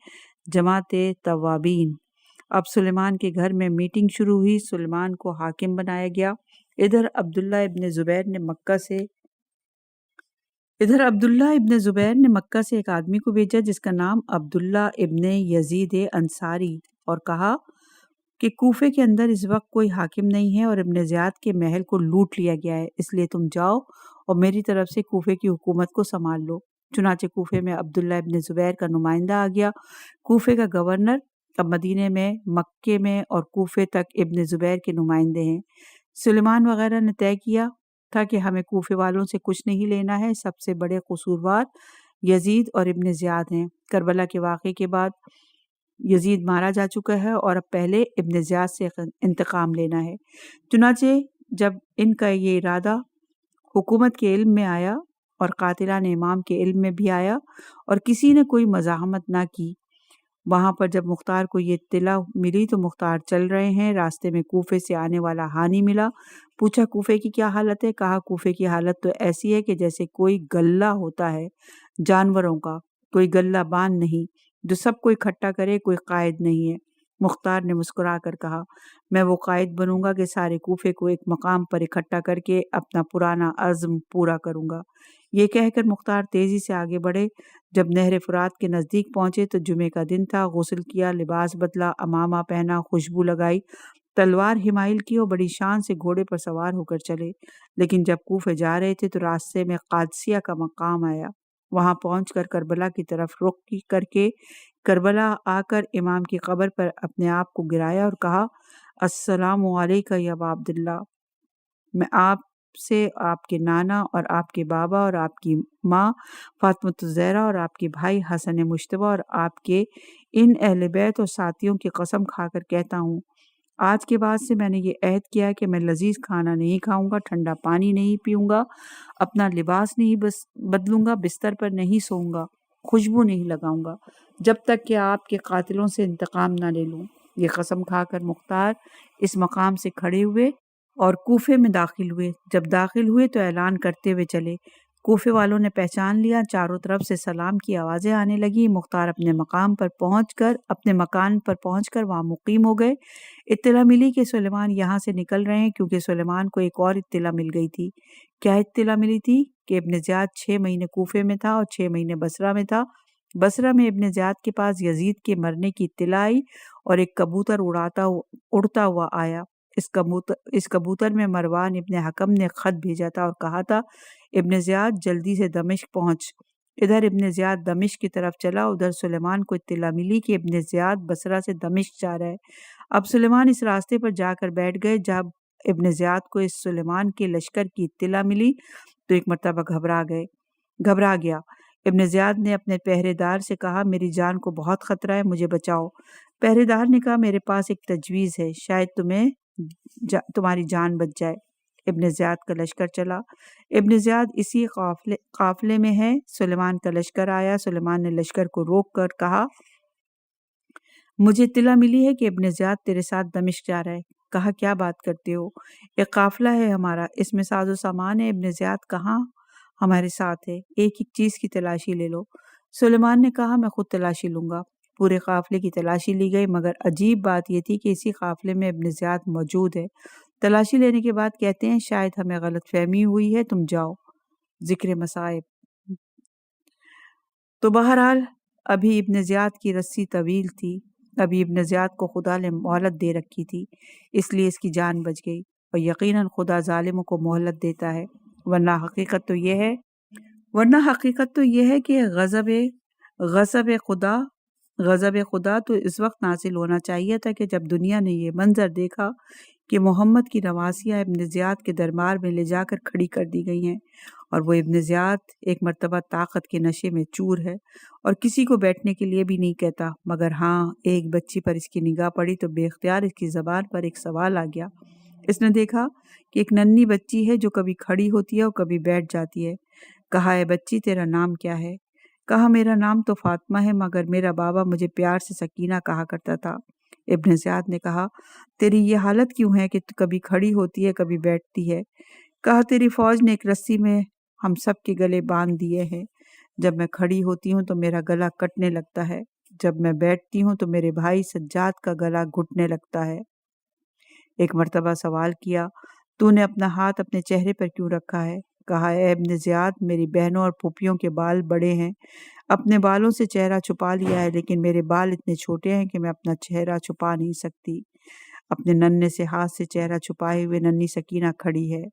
Speaker 3: جماعت توابین۔ اب سلیمان کے گھر میں میٹنگ شروع ہوئی، سلیمان کو حاکم بنایا گیا۔ ادھر عبداللہ ابن زبیر نے مکہ سے ایک آدمی کو بھیجا جس کا نام عبداللہ ابن یزید انصاری، اور کہا کہ کوفے کے اندر اس وقت کوئی حاکم نہیں ہے اور ابن زیاد کے محل کو لوٹ لیا گیا ہے، اس لیے تم جاؤ اور میری طرف سے کوفے کی حکومت کو سنبھال لو۔ چنانچہ کوفے میں عبداللہ ابن زبیر کا نمائندہ آ گیا۔ کوفے کا گورنر اب مدینے میں، مکے میں اور کوفے تک ابن زبیر کے نمائندے ہیں۔ سلیمان وغیرہ نے طے کیا تھا کہ ہمیں کوفے والوں سے کچھ نہیں لینا ہے، سب سے بڑے قصوروار یزید اور ابن زیاد ہیں۔ کربلا کے واقعے کے بعد یزید مارا جا چکا ہے اور اب پہلے ابن زیاد سے انتقام لینا ہے۔ چنانچہ جب ان کا یہ ارادہ حکومت کے علم میں آیا اور قاتلان امام کے علم میں بھی آیا اور کسی نے کوئی مزاحمت نہ کی، وہاں پر جب مختار کو یہ اطلاع ملی تو مختار چل رہے ہیں، راستے میں کوفے سے آنے والا ہانی ملا، پوچھا کوفے کی کیا حالت ہے؟ کہا کوفے کی حالت تو ایسی ہے کہ جیسے کوئی گلہ ہوتا ہے جانوروں کا، کوئی گلہ بان نہیں جو سب کو اکٹھا کرے، کوئی قائد نہیں ہے۔ مختار نے مسکرا کر کہا میں وہ قائد بنوں گا کہ سارے کوفے کو ایک مقام پر اکٹھا کر کے اپنا پرانا عزم پورا کروں گا۔ یہ کہہ کر مختار تیزی سے آگے بڑھے۔ جب نہر فرات کے نزدیک پہنچے تو جمعے کا دن تھا، غسل کیا، لباس بدلا، عمامہ پہنا، خوشبو لگائی، تلوار حمائل کی اور بڑی شان سے گھوڑے پر سوار ہو کر چلے۔ لیکن جب کوفے جا رہے تھے تو راستے میں قادسیہ کا مقام آیا۔ وہاں پہنچ کر کربلا کی طرف رخ کر کے کربلا آ کر امام کی قبر پر اپنے آپ کو گرایا اور کہا السلام علیکہ یا ابا عبداللہ، میں آپ سے، آپ کے نانا اور آپ کے بابا اور آپ کی ماں فاطمۃ الزہرا اور آپ کے بھائی حسن مجتبیٰ اور آپ کے ان اہل بیت اور ساتھیوں کی قسم کھا کر کہتا ہوں، آج کے بعد سے میں نے یہ عہد کیا کہ میں لذیذ کھانا نہیں کھاؤں گا، ٹھنڈا پانی نہیں پیوں گا، اپنا لباس نہیں بدلوں گا، بستر پر نہیں سوؤں گا، خوشبو نہیں لگاؤں گا، جب تک کہ آپ کے قاتلوں سے انتقام نہ لے لوں۔ یہ قسم کھا کر مختار اس مقام سے کھڑے ہوئے اور کوفے میں داخل ہوئے۔ جب داخل ہوئے تو اعلان کرتے ہوئے چلے۔ کوفے والوں نے پہچان لیا، چاروں طرف سے سلام کی آوازیں آنے لگی۔ مختار اپنے مکان پر پہنچ کر وہاں مقیم ہو گئے۔ اطلاع ملی کہ سلیمان یہاں سے نکل رہے ہیں، کیونکہ سلیمان کو ایک اور اطلاع مل گئی تھی۔ کیا اطلاع ملی تھی؟ کہ ابن زیاد 6 مہینے کوفے میں تھا اور 6 مہینے بصرہ میں تھا۔ بصرہ میں ابن زیاد کے پاس یزید کے مرنے کی اطلاع آئی اور ایک کبوتر اڑتا ہوا آیا۔ اس کبوتر میں مروان ابن حکم نے خط بھیجا تھا اور کہا تھا ابن زیاد جلدی سے دمشق پہنچ۔ ادھر ابن زیاد دمشق کی طرف چلا، ادھر سلیمان کو اطلاع ملی کہ ابن زیاد بصرہ سے دمشق جا رہا ہے۔ اب سلیمان اس راستے پر جا کر بیٹھ گئے۔ جب ابن زیاد کو اس سلیمان کے لشکر کی اطلاع ملی تو ایک مرتبہ گھبرا گیا۔ ابن زیاد نے اپنے پہرے دار سے کہا میری جان کو بہت خطرہ ہے، مجھے بچاؤ۔ پہرے دار نے کہا میرے پاس ایک تجویز ہے، شاید تمہاری جان بچ جائے۔ ابن زیاد کا لشکر چلا۔ ابن زیاد اسی قافلے میں ہے۔ سلیمان کا لشکر آیا۔ سلیمان نے لشکر کو روک کر کہا مجھے اطلاع ملی ہے کہ ابن زیاد تیرے ساتھ دمشق جا رہا ہے۔ کہا کیا بات کرتے ہو؟ ایک قافلہ ہے ہمارا، اس میں ساز و سامان ہے، ابن زیاد کہاں ہمارے ساتھ ہے، ایک ایک چیز کی تلاشی لے لو۔ سلیمان نے کہا میں خود تلاشی لوں گا۔ پورے قافلے کی تلاشی لی گئی، مگر عجیب بات یہ تھی کہ اسی قافلے میں ابن زیاد موجود ہے۔ تلاشی لینے کے بعد کہتے ہیں شاید ہمیں غلط فہمی ہوئی ہے، تم جاؤ۔ ذکر مصائب۔ تو بہرحال ابھی ابن زیاد کی رسی طویل تھی، ابھی ابن زیاد کو خدا نے مہلت دے رکھی تھی، اس لیے اس کی جان بچ گئی، اور یقیناً خدا ظالموں کو مہلت دیتا ہے، ورنہ حقیقت تو یہ ہے کہ غضب خدا تو اس وقت نازل ہونا چاہیے تھا کہ جب دنیا نے یہ منظر دیکھا کہ محمد کی نواسیاں ابن زیاد کے دربار میں لے جا کر کھڑی کر دی گئی ہیں، اور وہ ابن زیاد ایک مرتبہ طاقت کے نشے میں چور ہے اور کسی کو بیٹھنے کے لیے بھی نہیں کہتا، مگر ہاں ایک بچی پر اس کی نگاہ پڑی تو بے اختیار اس کی زبان پر ایک سوال آ گیا۔ اس نے دیکھا کہ ایک ننھی بچی ہے جو کبھی کھڑی ہوتی ہے اور کبھی بیٹھ جاتی ہے۔ کہا اے بچی تیرا نام کیا ہے؟ کہا میرا نام تو فاطمہ ہے، مگر میرا بابا مجھے پیار سے سکینہ کہا کرتا تھا۔ ابن زیاد نے کہا تیری یہ حالت کیوں ہے کہ کبھی کھڑی ہوتی ہے کبھی بیٹھتی ہے؟ کہا تیری فوج نے ایک رسی میں ہم سب کے گلے باندھ دیے ہیں، جب میں کھڑی ہوتی ہوں تو میرا گلا کٹنے لگتا ہے، جب میں بیٹھتی ہوں تو میرے بھائی سجاد کا گلا گھٹنے لگتا ہے۔ ایک مرتبہ سوال کیا، تو نے اپنا ہاتھ اپنے چہرے پر کیوں رکھا ہے؟ کہا، اے ابن زیاد، میری بہنوں اور پھوپھیوں کے بال بڑے ہیں، اپنے بالوں سے چہرہ چھپا لیا ہے، لیکن میرے بال اتنے چھوٹے ہیں کہ میں اپنا چہرہ چھپا نہیں سکتی۔ اپنے ننھے سے ہاتھ سے چہرہ چھپائے ہوئے ننھی سکینہ کھڑی ہے۔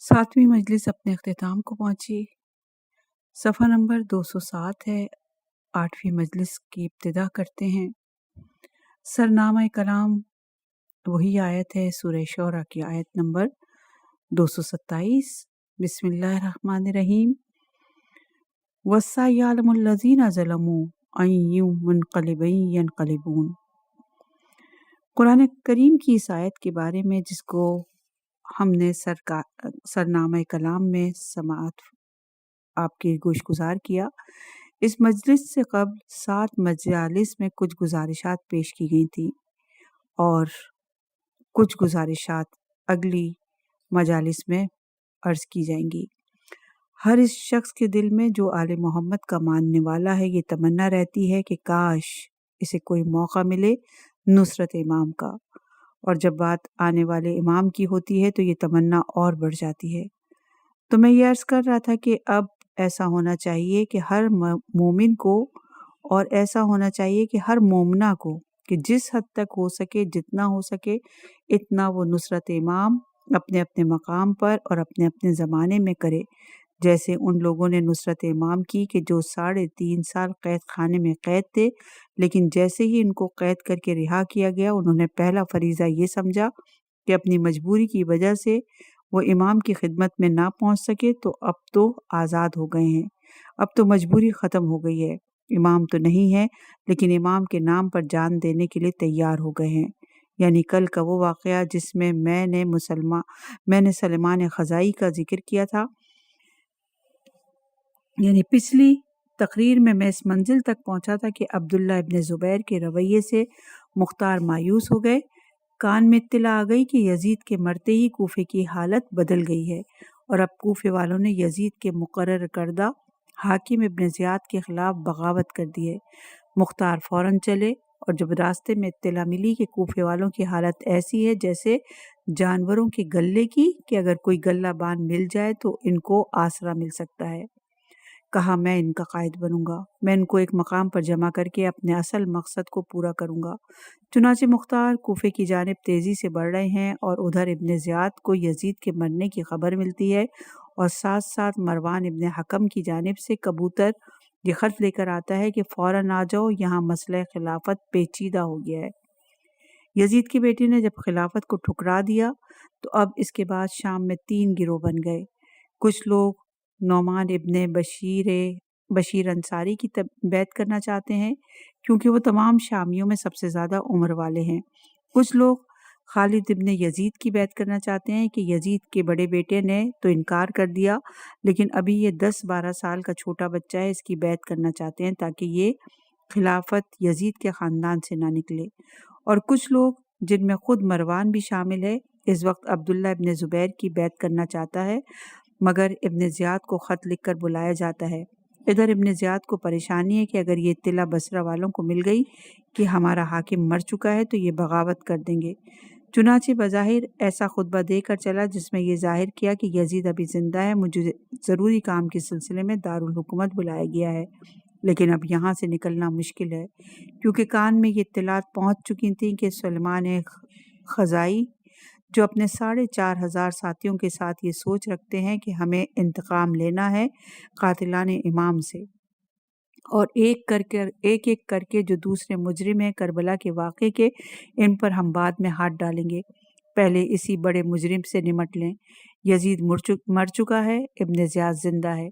Speaker 3: 7ویں مجلس اپنے اختتام کو پہنچی۔ صفحہ نمبر 207 ہے۔ 8ویں مجلس کی ابتدا کرتے ہیں۔ سرنامہ کلام وہی آیت ہے، سورہ شعراء کی آیت نمبر 227۔ بسم اللہ الرحمن الرحیم۔ وَسَيَعْلَمُ الَّذِينَ ظَلَمُوا أَيُّ مُنْقَلِبٍ يَنْقَلِبُونَ۔ قرآن کریم کی اس آیت کے بارے میں جس کو ہم نے سرنامہ کلام میں سماعت آپ کے گوش گزار کیا، اس مجلس سے قبل 7 مجالس میں کچھ گزارشات پیش کی گئی تھیں اور کچھ گزارشات اگلی مجالس میں عرض کی جائیں گی۔ ہر اس شخص کے دل میں جو آل محمد کا ماننے والا ہے یہ تمنا رہتی ہے کہ کاش اسے کوئی موقع ملے نصرت امام کا، اور جب بات آنے والے امام کی ہوتی ہے تو یہ تمنا اور بڑھ جاتی ہے۔ تو میں یہ عرض کر رہا تھا کہ اب ایسا ہونا چاہیے کہ ہر مومن کو اور ایسا ہونا چاہیے کہ ہر مومنہ کو کہ جس حد تک ہو سکے، جتنا ہو سکے اتنا وہ نصرت امام اپنے اپنے مقام پر اور اپنے اپنے زمانے میں کرے، جیسے ان لوگوں نے نصرت امام کی کہ جو 3.5 سال قید خانے میں قید تھے، لیکن جیسے ہی ان کو قید کر کے رہا کیا گیا انہوں نے پہلا فریضہ یہ سمجھا کہ اپنی مجبوری کی وجہ سے وہ امام کی خدمت میں نہ پہنچ سکے تو اب تو آزاد ہو گئے ہیں، اب تو مجبوری ختم ہو گئی ہے، امام تو نہیں ہے لیکن امام کے نام پر جان دینے کے لیے تیار ہو گئے ہیں۔ یعنی کل کا وہ واقعہ جس میں میں نے سلیمان خزائی کا ذکر کیا تھا، یعنی پچھلی تقریر میں اس منزل تک پہنچا تھا کہ عبداللہ ابن زبیر کے رویے سے مختار مایوس ہو گئے۔ کان میں اطلاع آ گئی کہ یزید کے مرتے ہی کوفے کی حالت بدل گئی ہے اور اب کوفے والوں نے یزید کے مقرر کردہ حاکم ابن زیاد کے خلاف بغاوت کر دی ہے۔ مختار فوراً چلے اور جب راستے میں اطلاع ملی کہ کوفے والوں کی حالت ایسی ہے جیسے جانوروں کے گلے کی کہ اگر کوئی گلہ بان مل جائے تو ان کو آسرا مل سکتا ہے، کہا میں ان کا قائد بنوں گا، میں ان کو ایک مقام پر جمع کر کے اپنے اصل مقصد کو پورا کروں گا۔ چنانچہ مختار کوفے کی جانب تیزی سے بڑھ رہے ہیں اور ادھر ابن زیاد کو یزید کے مرنے کی خبر ملتی ہے اور ساتھ ساتھ مروان ابن حکم کی جانب سے کبوتر یہ خط لے کر آتا ہے کہ فوراً آ جاؤ، یہاں مسئلہ خلافت پیچیدہ ہو گیا ہے۔ یزید کی بیٹی نے جب خلافت کو ٹھکرا دیا تو اب اس کے بعد شام میں 3 گروہ بن گئے۔ کچھ لوگ نعمان ابن بشیر انصاری کی بیعت کرنا چاہتے ہیں کیونکہ وہ تمام شامیوں میں سب سے زیادہ عمر والے ہیں۔ کچھ لوگ خالد ابن یزید کی بیعت کرنا چاہتے ہیں کہ یزید کے بڑے بیٹے نے تو انکار کر دیا لیکن ابھی یہ 10-12 سال کا چھوٹا بچہ ہے، اس کی بیعت کرنا چاہتے ہیں تاکہ یہ خلافت یزید کے خاندان سے نہ نکلے۔ اور کچھ لوگ جن میں خود مروان بھی شامل ہے اس وقت عبداللہ ابن زبیر کی بیعت کرنا چاہتا ہے، مگر ابن زیاد کو خط لکھ کر بلایا جاتا ہے۔ ادھر ابن زیاد کو پریشانی ہے کہ اگر یہ اطلاع بصرہ والوں کو مل گئی کہ ہمارا حاکم مر چکا ہے تو یہ بغاوت کر دیں گے، چنانچہ بظاہر ایسا خطبہ دے کر چلا جس میں یہ ظاہر کیا کہ یزید ابھی زندہ ہے، مجھے ضروری کام کے سلسلے میں دارالحکومت بلایا گیا ہے، لیکن اب یہاں سے نکلنا مشکل ہے، کیونکہ کان میں یہ اطلاعات پہنچ چکی تھیں کہ سلیمان خزائی جو اپنے 4,500 ساتھیوں کے ساتھ یہ سوچ رکھتے ہیں کہ ہمیں انتقام لینا ہے قاتلان امام سے، اور ایک ایک کر کے جو دوسرے مجرم ہیں کربلا کے واقعے کے، ان پر ہم بعد میں ہاتھ ڈالیں گے، پہلے اسی بڑے مجرم سے نمٹ لیں۔ یزید مر چکا ہے، ابن زیاد زندہ ہے۔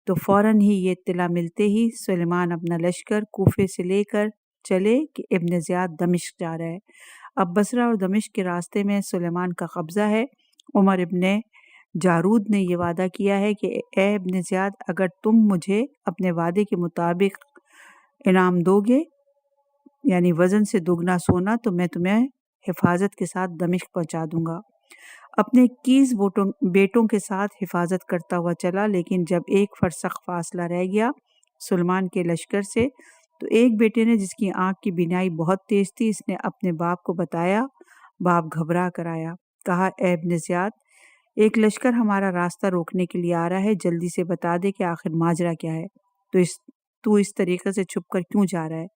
Speaker 3: تو فوراً ہی یہ اطلاع ملتے ہی سلیمان اپنا لشکر کوفے سے لے کر چلے کہ ابن زیاد دمشق جا رہا ہے۔ اب بصرہ اور دمشق کے راستے میں سلیمان کا قبضہ ہے۔ عمر ابن جارود نے یہ وعدہ کیا ہے کہ اے ابن زیاد، اگر تم مجھے اپنے وعدے کے مطابق انعام دو گے، یعنی وزن سے دگنا سونا، تو میں تمہیں حفاظت کے ساتھ دمشق پہنچا دوں گا۔ اپنے 21 بیٹوں کے ساتھ حفاظت کرتا ہوا چلا، لیکن جب ایک فرسخ فاصلہ رہ گیا سلیمان کے لشکر سے تو ایک بیٹے نے، جس کی آنکھ کی بینائی بہت تیز تھی، اس نے اپنے باپ کو بتایا۔ باپ گھبرا کر آیا، کہا اے ابن زیاد، ایک لشکر ہمارا راستہ روکنے کے لیے آ رہا ہے، جلدی سے بتا دے کہ آخر ماجرا کیا ہے، تو اس طریقے سے چھپ کر کیوں جا رہا ہے؟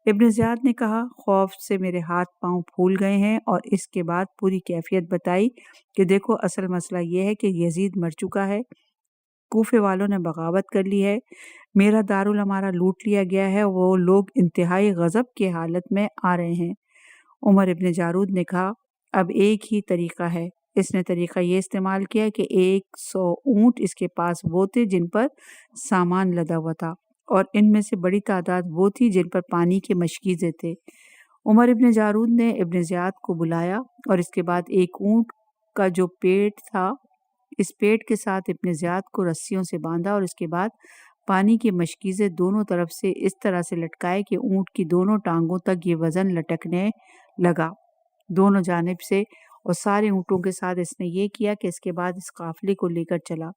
Speaker 3: ابن زیاد نے کہا خوف سے میرے ہاتھ پاؤں پھول گئے ہیں، اور اس کے بعد پوری کیفیت بتائی کہ دیکھو اصل مسئلہ یہ ہے کہ یزید مر چکا ہے، کوفے والوں نے بغاوت کر لی ہے، میرا دارالامارہ لوٹ لیا گیا ہے، وہ لوگ انتہائی غضب کی حالت میں آ رہے ہیں۔ عمر ابن جارود نے کہا اب ایک ہی طریقہ ہے۔ اس نے طریقہ یہ استعمال کیا کہ 100 اونٹ اس کے پاس وہ تھے جن پر سامان لدا ہوا تھا، اور ان میں سے بڑی تعداد وہ تھی جن پر پانی کے مشکیزے تھے۔ عمر ابن جارود نے ابن زیاد کو بلایا اور اس کے بعد ایک اونٹ کا جو پیٹ تھا، اس پیٹ کے ساتھ ابن زیاد کو رسیوں سے باندھا، اور اس کے بعد پانی کے مشکیزے دونوں طرف سے اس طرح سے لٹکائے کہ اونٹ کی دونوں ٹانگوں تک یہ وزن لٹکنے لگا دونوں جانب سے، اور سارے اونٹوں کے ساتھ اس نے یہ کیا کہ اس کے بعد اس قافلے کو لے کر چلا۔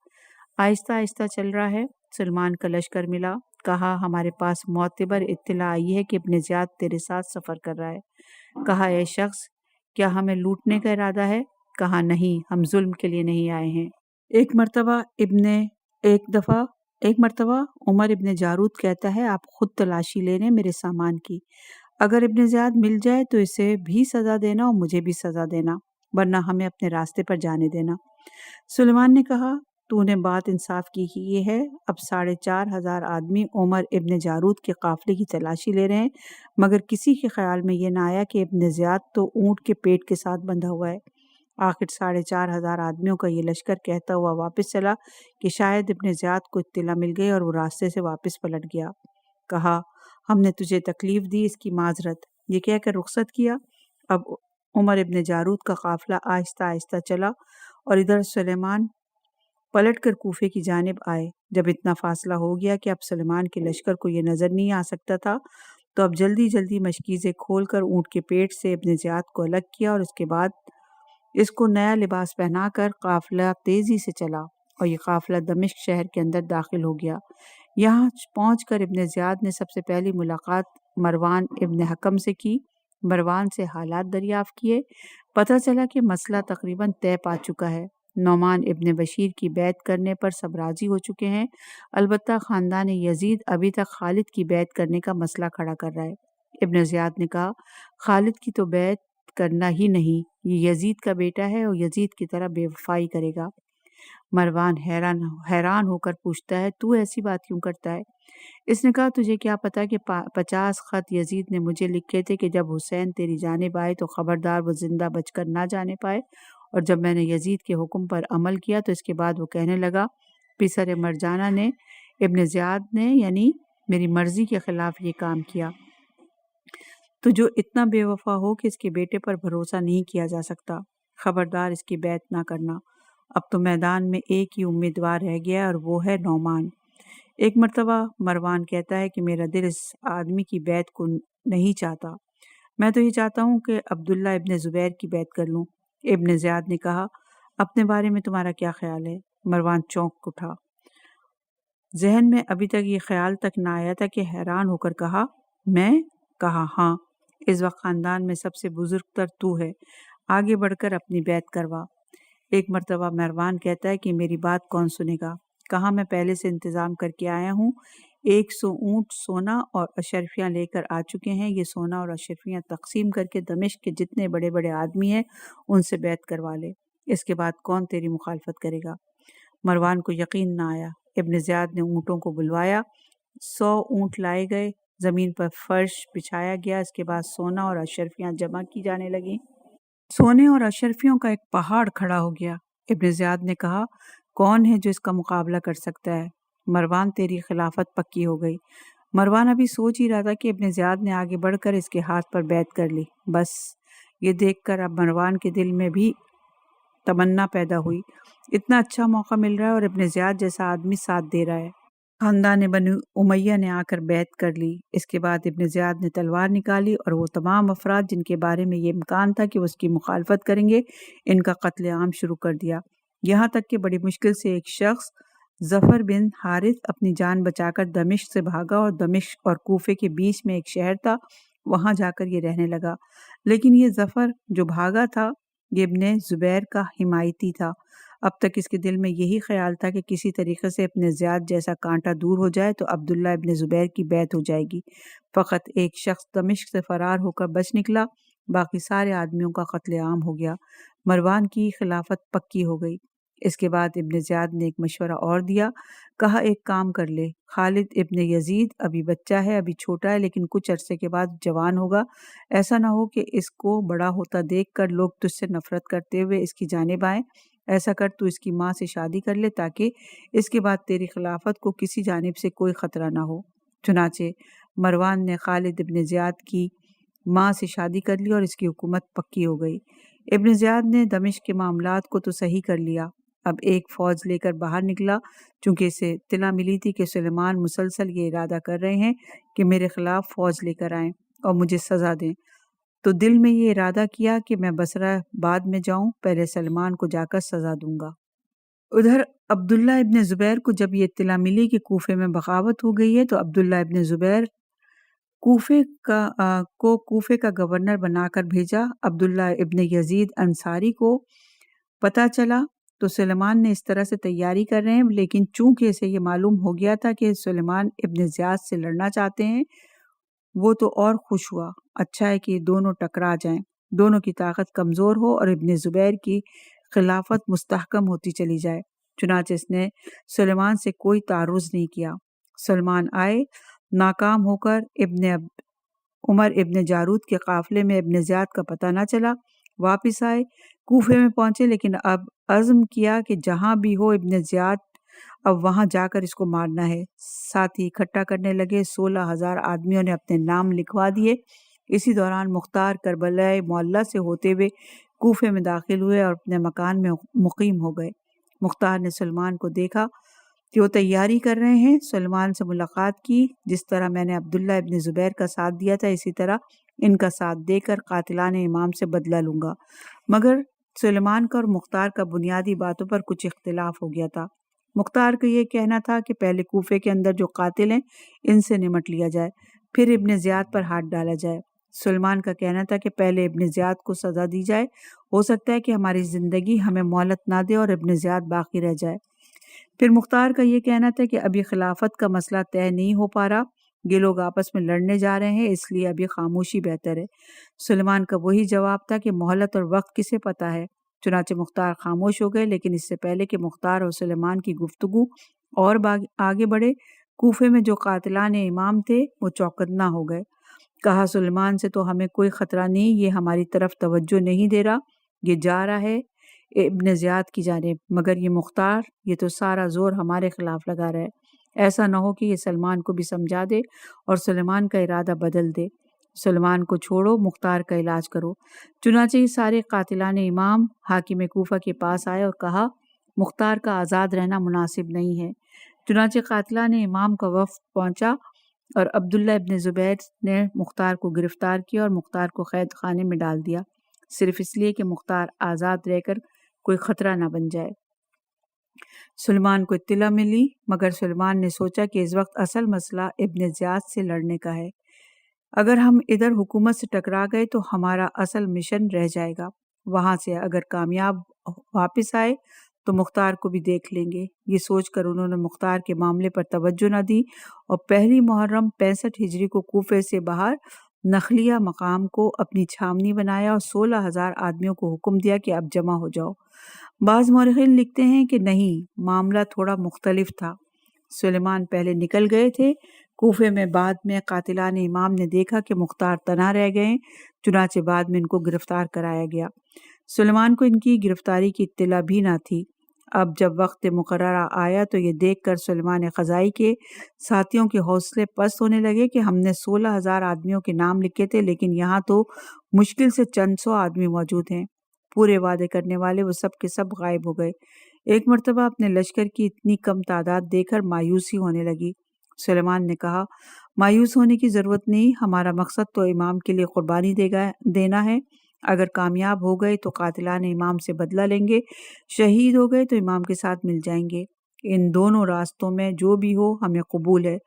Speaker 3: آہستہ آہستہ چل رہا ہے، سلمان کا لشکر ملا، کہا ہمارے پاس معتبر اطلاع آئی ہے کہ ابن زیاد تیرے ساتھ سفر کر رہا ہے۔ کہا اے شخص، کیا ہمیں لوٹنے کا ارادہ ہے؟ کہا نہیں، ہم ظلم کے لیے نہیں آئے ہیں۔ ایک مرتبہ عمر ابن جارود کہتا ہے آپ خود تلاشی لینے میرے سامان کی، اگر ابن زیاد مل جائے تو اسے بھی سزا دینا اور مجھے بھی سزا دینا، ورنہ ہمیں اپنے راستے پر جانے دینا۔ سلیمان نے کہا تو نے بات انصاف کی یہ ہے، اب 4,500 آدمی عمر ابن جارود کے قافلے کی تلاشی لے رہے ہیں، مگر کسی کے خیال میں یہ نہ آیا کہ ابن زیاد تو اونٹ کے پیٹ کے ساتھ بندھا ہوا ہے۔ آخر 4,500 آدمیوں کا یہ لشکر کہتا ہوا واپس چلا کہ شاید ابن زیاد کو اطلاع مل گئی اور وہ راستے سے واپس پلٹ گیا۔ کہا ہم نے تجھے تکلیف دی، اس کی معذرت، یہ کہہ کر رخصت کیا۔ اب عمر ابن جارود کا قافلہ آہستہ آہستہ چلا اور ادھر سلیمان پلٹ کر کوفے کی جانب آئے۔ جب اتنا فاصلہ ہو گیا کہ اب سلیمان کے لشکر کو یہ نظر نہیں آ سکتا تھا تو اب جلدی جلدی مشکیزیں کھول کر اونٹ کے پیٹ سے ابن زیاد کو الگ کیا، اور اس کے بعد اس کو نیا لباس پہنا کر قافلہ تیزی سے چلا، اور یہ قافلہ دمشق شہر کے اندر داخل ہو گیا۔ یہاں پہنچ کر ابن زیاد نے سب سے پہلی ملاقات مروان ابن حکم سے کی، مروان سے حالات دریافت کیے، پتہ چلا کہ مسئلہ تقریباً طے پا چکا ہے۔ نعمان ابن بشیر کی بیعت کرنے پر سب راضی ہو چکے ہیں، البتہ خاندان یزید ابھی تک خالد کی بیعت کرنے کا مسئلہ کھڑا کر رہا ہے۔ ابن زیاد نے کہا خالد کی تو بیعت کرنا ہی نہیں، یہ یزید کا بیٹا ہے اور یزید کی طرح بے وفائی کرے گا۔ مروان حیران ہو کر پوچھتا ہے تو ایسی بات کیوں کرتا ہے؟ اس نے کہا تجھے کیا پتا کہ 50 خط یزید نے مجھے لکھے تھے کہ جب حسین تیری جانب آئے تو خبردار وہ زندہ بچ کر نہ جانے پائے، اور جب میں نے یزید کے حکم پر عمل کیا تو اس کے بعد وہ کہنے لگا پسر مرجانہ نے، ابن زیاد نے یعنی میری مرضی کے خلاف یہ کام کیا، تو جو اتنا بے وفا ہو کہ اس کے بیٹے پر بھروسہ نہیں کیا جا سکتا، خبردار اس کی بیعت نہ کرنا۔ اب تو میدان میں ایک ہی امیدوار رہ گیا اور وہ ہے نعمان۔ ایک مرتبہ مروان کہتا ہے کہ میرا دل اس آدمی کی بیعت کو نہیں چاہتا، میں تو یہ چاہتا ہوں کہ عبداللہ ابن زبیر کی بیعت کر لوں۔ ابن زیاد نے کہا اپنے بارے میں تمہارا کیا خیال ہے؟ مروان چونک اٹھا، ذہن میں ابھی تک یہ خیال تک نہ آیا تھا کہ حیران ہو کر کہا میں؟ کہا ہاں، اس وقت خاندان میں سب سے بزرگ تر تو ہے، آگے بڑھ کر اپنی بیعت کروا۔ ایک مرتبہ مروان کہتا ہے کہ میری بات کون سنے گا؟ کہا میں پہلے سے انتظام کر کے آیا ہوں، 100 اونٹ سونا اور اشرفیاں لے کر آ چکے ہیں، یہ سونا اور اشرفیاں تقسیم کر کے دمشق کے جتنے بڑے بڑے آدمی ہیں ان سے بیعت کروا لے، اس کے بعد کون تیری مخالفت کرے گا؟ مروان کو یقین نہ آیا۔ ابن زیاد نے اونٹوں کو بلوایا، 100 اونٹ لائے گئے، زمین پر فرش بچھایا گیا، اس کے بعد سونا اور اشرفیاں جمع کی جانے لگیں۔ سونے اور اشرفیوں کا ایک پہاڑ کھڑا ہو گیا۔ ابن زیاد نے کہا کون ہے جو اس کا مقابلہ کر سکتا ہے؟ مروان تیری خلافت پکی ہو گئی۔ مروان ابھی سوچ ہی رہا تھا کہ ابن زیاد نے آگے بڑھ کر اس کے ہاتھ پر بیعت کر لی۔ بس یہ دیکھ کر اب مروان کے دل میں بھی تمنا پیدا ہوئی، اتنا اچھا موقع مل رہا ہے اور ابن زیاد جیسا آدمی ساتھ دے رہا ہے، خاندان بنو امیہ نے آ کر بیعت کر لی۔ اس کے بعد ابن زیاد نے تلوار نکالی اور وہ تمام افراد جن کے بارے میں یہ امکان تھا کہ وہ اس کی مخالفت کریں گے ان کا قتل عام شروع کر دیا، یہاں تک کہ بڑی مشکل سے ایک شخص ظفر بن حارث اپنی جان بچا کر دمشق سے بھاگا اور دمشق اور کوفے کے بیچ میں ایک شہر تھا، وہاں جا کر یہ رہنے لگا۔ لیکن یہ ظفر جو بھاگا تھا یہ ابن زبیر کا حمایتی تھا۔ اب تک اس کے دل میں یہی خیال تھا کہ کسی طریقے سے ابن زیاد جیسا کانٹا دور ہو جائے تو عبداللہ ابن زبیر کی بیعت ہو جائے گی۔ فقط ایک شخص دمشق سے فرار ہو کر بچ نکلا، باقی سارے آدمیوں کا قتل عام ہو گیا۔ مروان کی خلافت پکی ہو گئی۔ اس کے بعد ابن زیاد نے ایک مشورہ اور دیا، کہا ایک کام کر لے، خالد ابن یزید ابھی بچہ ہے، ابھی چھوٹا ہے، لیکن کچھ عرصے کے بعد جوان ہوگا، ایسا نہ ہو کہ اس کو بڑا ہوتا دیکھ کر لوگ تجھ سے نفرت کرتے ہوئے اس کی جانب آئیں۔ ایسا کر تو اس کی ماں سے شادی کر لے تاکہ اس کے بعد تیری خلافت کو کسی جانب سے کوئی خطرہ نہ ہو۔ چنانچہ مروان نے خالد ابن زیاد کی ماں سے شادی کر لی اور اس کی حکومت پکی ہو گئی۔ ابن زیاد نے دمشق کے معاملات کو تو صحیح کر لیا، اب ایک فوج لے کر باہر نکلا، چونکہ اسے اطلاع ملی تھی کہ سلیمان مسلسل یہ ارادہ کر رہے ہیں کہ میرے خلاف فوج لے کر آئیں اور مجھے سزا دیں، تو دل میں یہ ارادہ کیا کہ میں بصرہ بعد میں جاؤں، پہلے سلمان کو جا کر سزا دوں گا۔ ادھر عبداللہ ابن زبیر کو جب یہ اطلاع ملی کہ کوفے میں بغاوت ہو گئی ہے تو عبداللہ ابن زبیر کوفے کا گورنر بنا کر بھیجا۔ عبداللہ ابن یزید انصاری کو پتہ چلا تو سلیمان نے اس طرح سے تیاری کر رہے ہیں، لیکن چونکہ اسے یہ معلوم ہو گیا تھا کہ سلیمان ابن زیاد سے لڑنا چاہتے ہیں، وہ تو اور خوش ہوا، اچھا ہے کہ یہ دونوں ٹکرا جائیں، دونوں کی طاقت کمزور ہو اور ابن زبیر کی خلافت مستحکم ہوتی چلی جائے۔ چنانچہ اس نے سلیمان سے کوئی تعرض نہیں کیا۔ سلمان آئے، ناکام ہو کر عمر ابن جارود کے قافلے میں ابن زیاد کا پتہ نہ چلا، واپس آئے، کوفے میں پہنچے، لیکن اب عزم کیا کہ جہاں بھی ہو ابن زیاد اب وہاں جا کر اس کو مارنا ہے۔ ساتھ ہی اکٹھا کرنے لگے، 16,000 آدمیوں نے اپنے نام لکھوا دیے۔ اسی دوران مختار کربلا معلیٰ سے ہوتے ہوئے کوفے میں داخل ہوئے اور اپنے مکان میں مقیم ہو گئے۔ مختار نے سلمان کو دیکھا کہ وہ تیاری کر رہے ہیں، سلمان سے ملاقات کی، جس طرح میں نے عبداللہ ابن زبیر کا ساتھ دیا تھا اسی طرح ان کا ساتھ دے کر قاتلان امام سے بدلہ لوں گا۔ مگر سلیمان کا اور مختار کا بنیادی باتوں پر کچھ اختلاف ہو گیا تھا۔ مختار کا یہ کہنا تھا کہ پہلے کوفے کے اندر جو قاتل ہیں ان سے نمٹ لیا جائے، پھر ابن زیاد پر ہاتھ ڈالا جائے۔ سلمان کا کہنا تھا کہ پہلے ابن زیاد کو سزا دی جائے، ہو سکتا ہے کہ ہماری زندگی ہمیں مہلت نہ دے اور ابن زیاد باقی رہ جائے۔ پھر مختار کا یہ کہنا تھا کہ ابھی خلافت کا مسئلہ طے نہیں ہو پا رہا، یہ لوگ آپس میں لڑنے جا رہے ہیں، اس لیے ابھی خاموشی بہتر ہے۔ سلیمان کا وہی جواب تھا کہ مہلت اور وقت کسے پتہ ہے۔ چنانچہ مختار خاموش ہو گئے، لیکن اس سے پہلے کہ مختار اور سلیمان کی گفتگو اور آگے بڑھے، کوفے میں جو قاتلان امام تھے وہ چوکنا ہو گئے۔ کہا سلیمان سے تو ہمیں کوئی خطرہ نہیں، یہ ہماری طرف توجہ نہیں دے رہا، یہ جا رہا ہے ابن زیاد کی جانب، مگر یہ مختار یہ تو سارا زور ہمارے خلاف لگا رہا ہے، ایسا نہ ہو کہ یہ سلمان کو بھی سمجھا دے اور سلیمان کا ارادہ بدل دے۔ سلمان کو چھوڑو، مختار کا علاج کرو۔ چنانچہ یہ سارے قاتلان امام حاکم کوفہ کے پاس آئے اور کہا مختار کا آزاد رہنا مناسب نہیں ہے۔ چنانچہ قاتلان امام کا وفد پہنچا اور عبداللہ ابن زبیر نے مختار کو گرفتار کیا اور مختار کو قید خانے میں ڈال دیا، صرف اس لیے کہ مختار آزاد رہ کر کوئی خطرہ نہ بن جائے۔ سلمان کو اطلاع ملی، مگر سلمان نے سوچا کہ اس وقت اصل مسئلہ ابن زیاد سے لڑنے کا ہے، اگر ہم ادھر حکومت سے ٹکرا گئے تو ہمارا اصل مشن رہ جائے گا، وہاں سے اگر کامیاب واپس آئے تو مختار کو بھی دیکھ لیں گے۔ یہ سوچ کر انہوں نے مختار کے معاملے پر توجہ نہ دی اور پہلی محرم 65 ہجری کو کوفے سے باہر نخلیہ مقام کو اپنی چھاونی بنایا اور 16,000 آدمیوں کو حکم دیا کہ اب جمع ہو جاؤ۔ بعض مورخین لکھتے ہیں کہ نہیں، معاملہ تھوڑا مختلف تھا۔ سلیمان پہلے نکل گئے تھے کوفے میں، بعد میں قاتلان امام نے دیکھا کہ مختار تنہا رہ گئے، چنانچہ بعد میں ان کو گرفتار کرایا گیا۔ سلیمان کو ان کی گرفتاری کی اطلاع بھی نہ تھی۔ اب جب وقت مقررہ آیا تو یہ دیکھ کر سلیمان خزائی کے ساتھیوں کے حوصلے پست ہونے لگے کہ ہم نے 16,000 آدمیوں کے نام لکھے تھے، لیکن یہاں تو مشکل سے چند سو آدمی موجود ہیں، پورے وعدے کرنے والے وہ سب کے سب غائب ہو گئے۔ ایک مرتبہ اپنے لشکر کی اتنی کم تعداد دیکھ کر مایوسی ہونے لگی۔ سلیمان نے کہا، مایوس ہونے کی ضرورت نہیں، ہمارا مقصد تو امام کے لیے قربانی دینا ہے۔ اگر کامیاب ہو گئے تو قاتلان امام سے بدلہ لیں گے، شہید ہو گئے تو امام کے ساتھ مل جائیں گے۔ ان دونوں راستوں میں جو بھی ہو ہمیں قبول ہے،